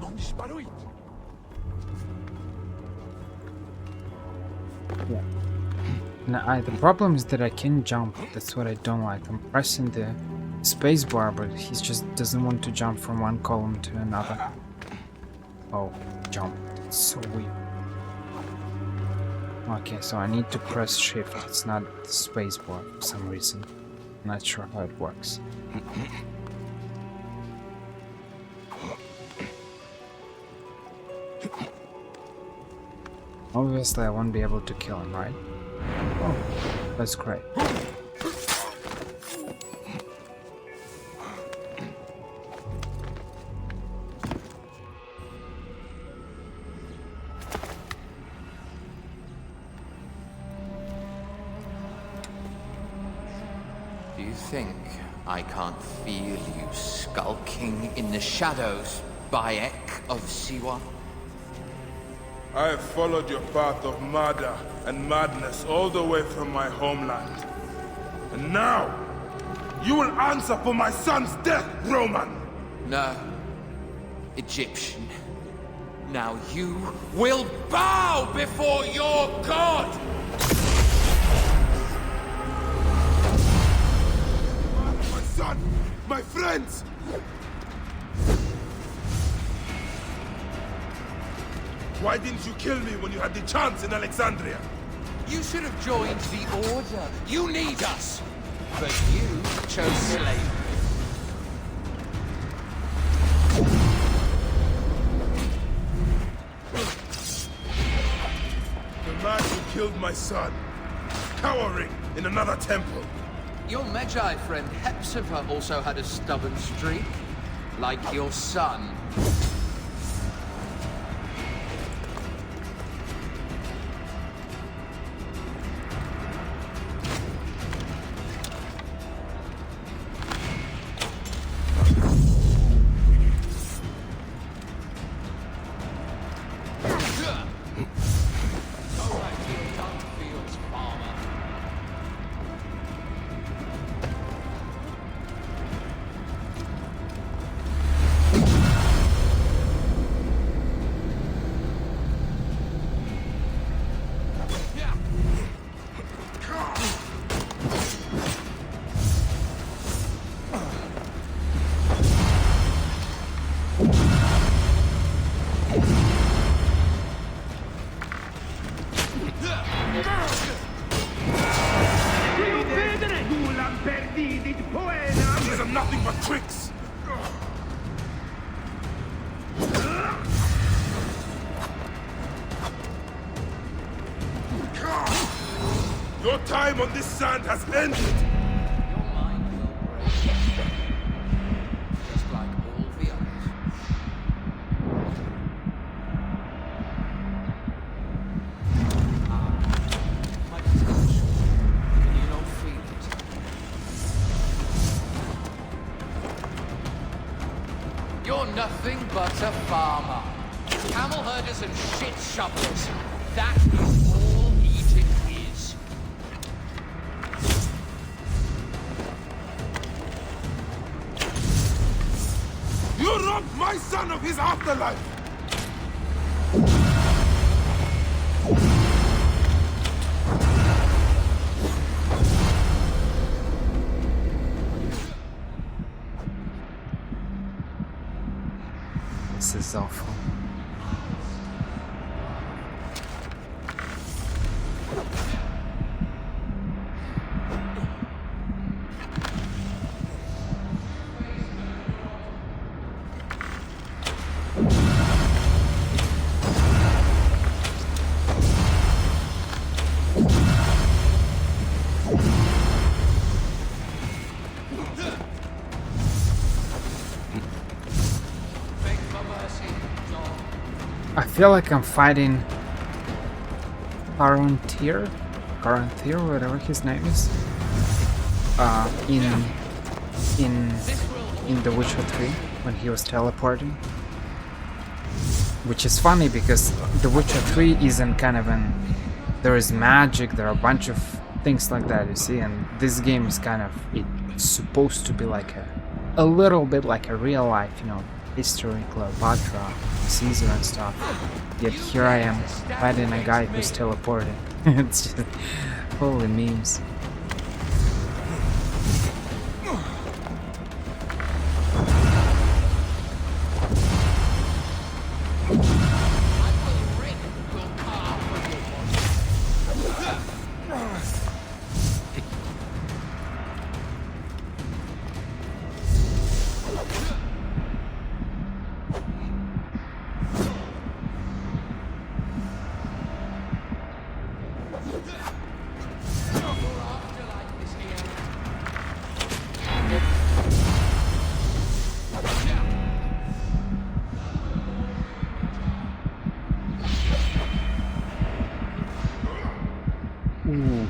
Non disparuit! Yeah. Now, the problem is that I can't jump. That's what I don't like. I'm pressing the spacebar, but he just doesn't want to jump from one column to another. Oh, jump. It's so weird. Okay, so I need to press shift. It's not the spacebar for some reason. I'm not sure how it works. Obviously, I won't be able to kill him, right? Oh, that's great. Do you think I can't feel you skulking in the shadows, Bayek of Siwa? I have followed your path of murder and madness all the way from my homeland. And now, you will answer for my son's death, Roman! No. Egyptian. Now you will bow before your god! My son! My friends! Why didn't you kill me when you had the chance in Alexandria? You should have joined the Order. You need us! But you chose slavery. The man who killed my son, cowering in another temple. Your Magi friend Hepzibah also had a stubborn streak, like your son. These are nothing but tricks! Your time on this sand has ended! Your mind will break. Just like all the others. My potential. Can you not feel it? You're nothing but a farmer. Camel herders and shit shovelers. That is all eating is. You robbed my son of his afterlife! This is awful. I feel like I'm fighting Palantir, whatever his name is, in The Witcher 3 when he was teleporting. Which is funny because The Witcher 3 isn't kind of an... There is magic, there are a bunch of things like that, you see, and this game is kind of... It's supposed to be like a little bit like a real life, you know, history, Cleopatra, Caesar and stuff. Yet here I am, fighting a guy who's teleporting. It's just... holy memes. Ooh.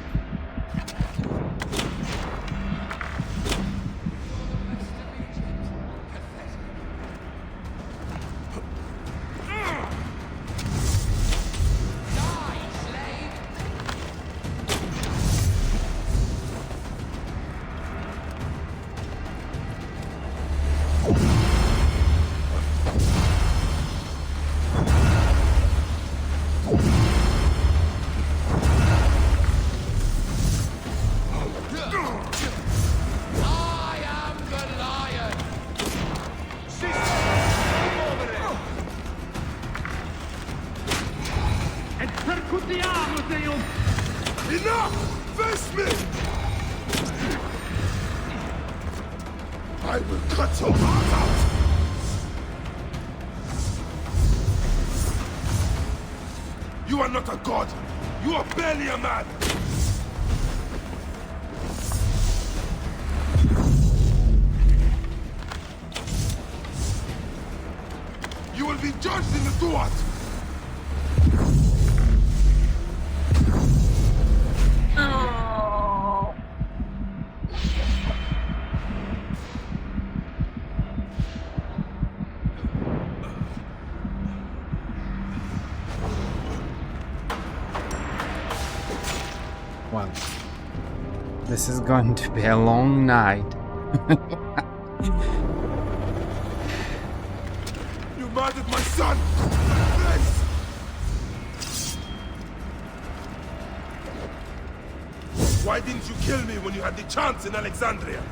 Enough! Face me! I will cut your heart out! You are not a god! You are barely a man! You will be judged in the Duat! Well, this is going to be a long night. You murdered my son! My place! Why didn't you kill me when you had the chance in Alexandria?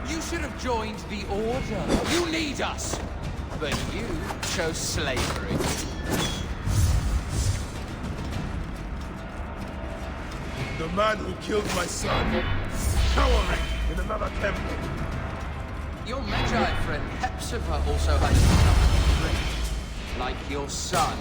You should have joined the Order. You need us! But you chose slavery. The man who killed my son. Cowering! in another temple. Your Magi friend Hepzibah also has something great, like your son.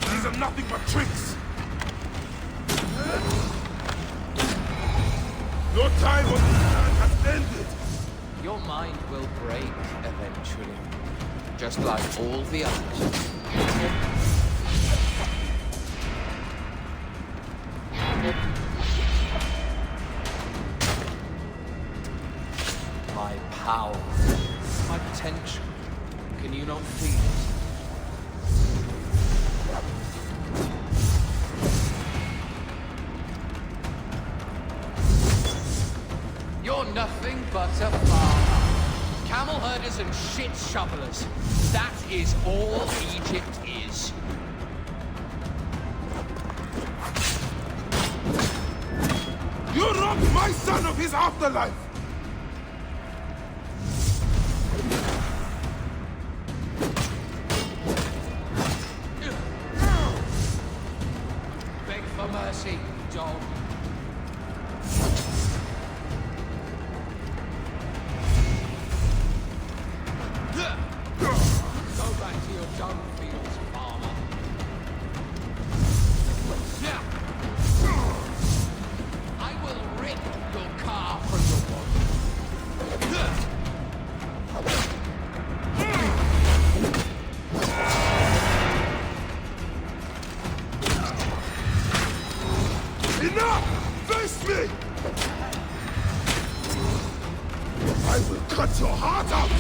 These are nothing but tricks. Your time on this land has ended. Your mind will break eventually, just like all the others. My power, my potential. Can you not feel it? You're nothing but a farmer. Camel herders and shit shovelers. That is all Egypt is. You robbed my son of his afterlife! Beg for mercy, dog. Go back to your dung fields, farmer. I will rip your car from your body. Enough! Face me! I will cut your heart out!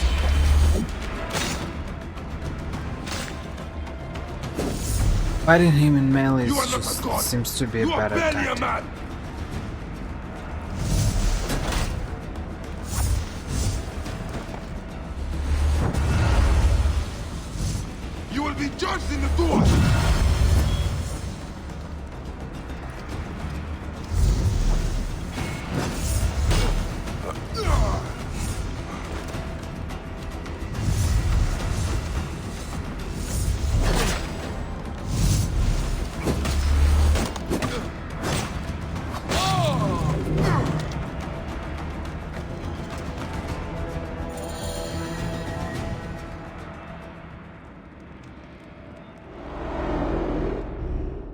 Fighting him in melee You are is not just a god. seems to be a You are better barely a tactic. man! You will be judged in the duel!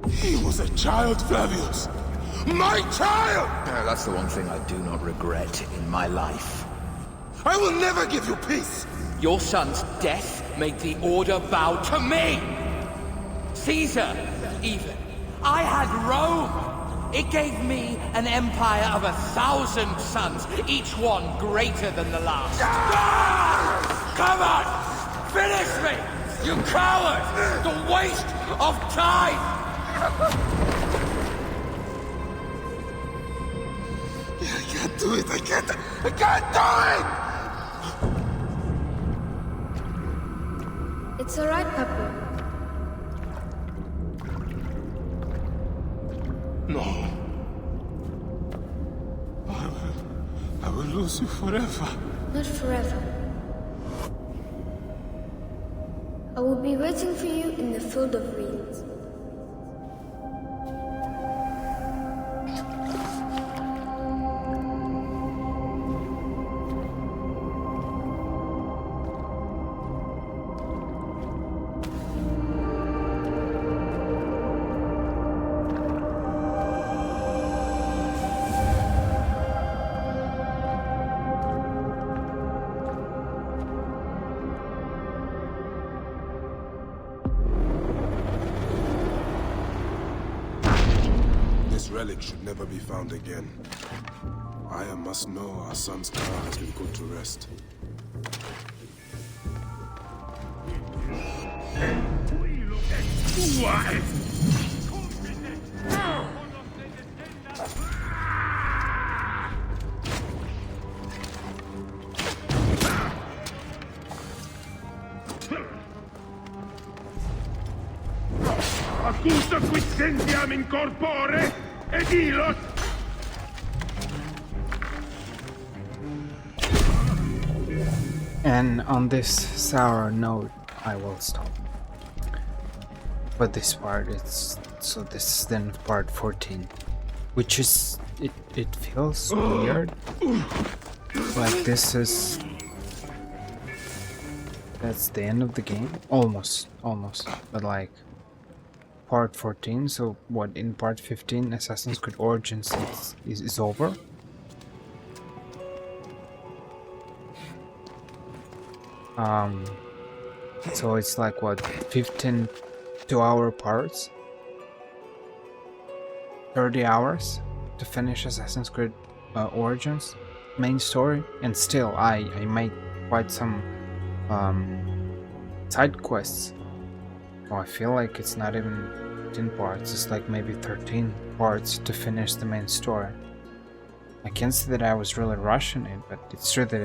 He was a child, Flavius! My child! That's the one thing I do not regret in my life. I will never give you peace! Your son's death made the Order bow to me! Caesar, even. I had Rome! It gave me an empire of 1,000 sons, each one greater than the last. Come on! Finish me! You coward! The waste of time! I can't do it! I can't do it! It's alright, Papa. No. I will lose you forever. Not forever. I will be waiting for you in the field of reeds. This relic should never be found again. I must know our son's car has been put to rest. Tuta quid sentiam in corpore, et illos. And on this sour note, I will stop. But this part, so this is then part 14, which is it feels weird. Like that's the end of the game, almost, but like part 14. So what, in part 15, Assassin's Creed Origins is over. So it's like what, 15 2-hour parts, 30 hours to finish Assassin's Creed Origins main story, and still I made quite some side quests. Oh, I feel like it's not even 10 parts, it's like maybe 13 parts to finish the main story. I can't say that I was really rushing it, but it's true that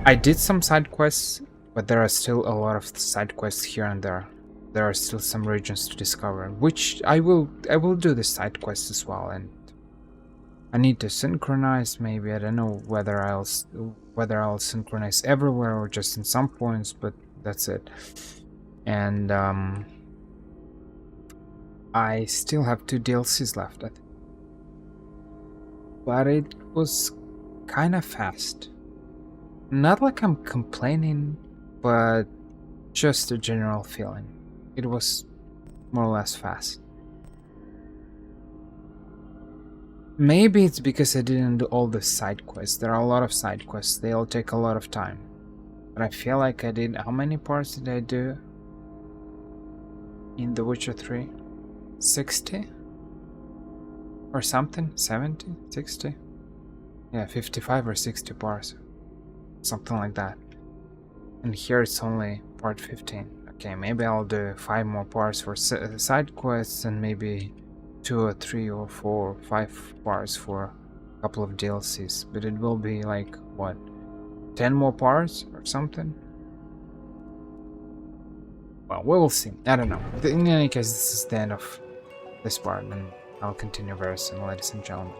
I did some side quests, but there are still a lot of side quests here and there. There are still some regions to discover, which I will do the side quests as well, and I need to synchronize. Maybe I don't know whether I'll synchronize everywhere or just in some points, but that's it. And I still have 2 DLCs left, I think. But it was kind of fast. Not like I'm complaining, but just a general feeling. It was more or less fast. Maybe it's because I didn't do all the side quests. There are a lot of side quests. They all take a lot of time. But I feel like I did... How many parts did I do in The Witcher 3? 60? Or something? 70? 60? Yeah, 55 or 60 parts. Something like that. And here it's only part 15. Okay, maybe I'll do 5 more parts for side quests, and maybe 2 or 3 or 4 or 5 parts for a couple of DLCs. But it will be like, what, 10 more parts or something? Well, we will see. I don't know. In any case, this is the end of this part, and I'll continue very soon, ladies and gentlemen.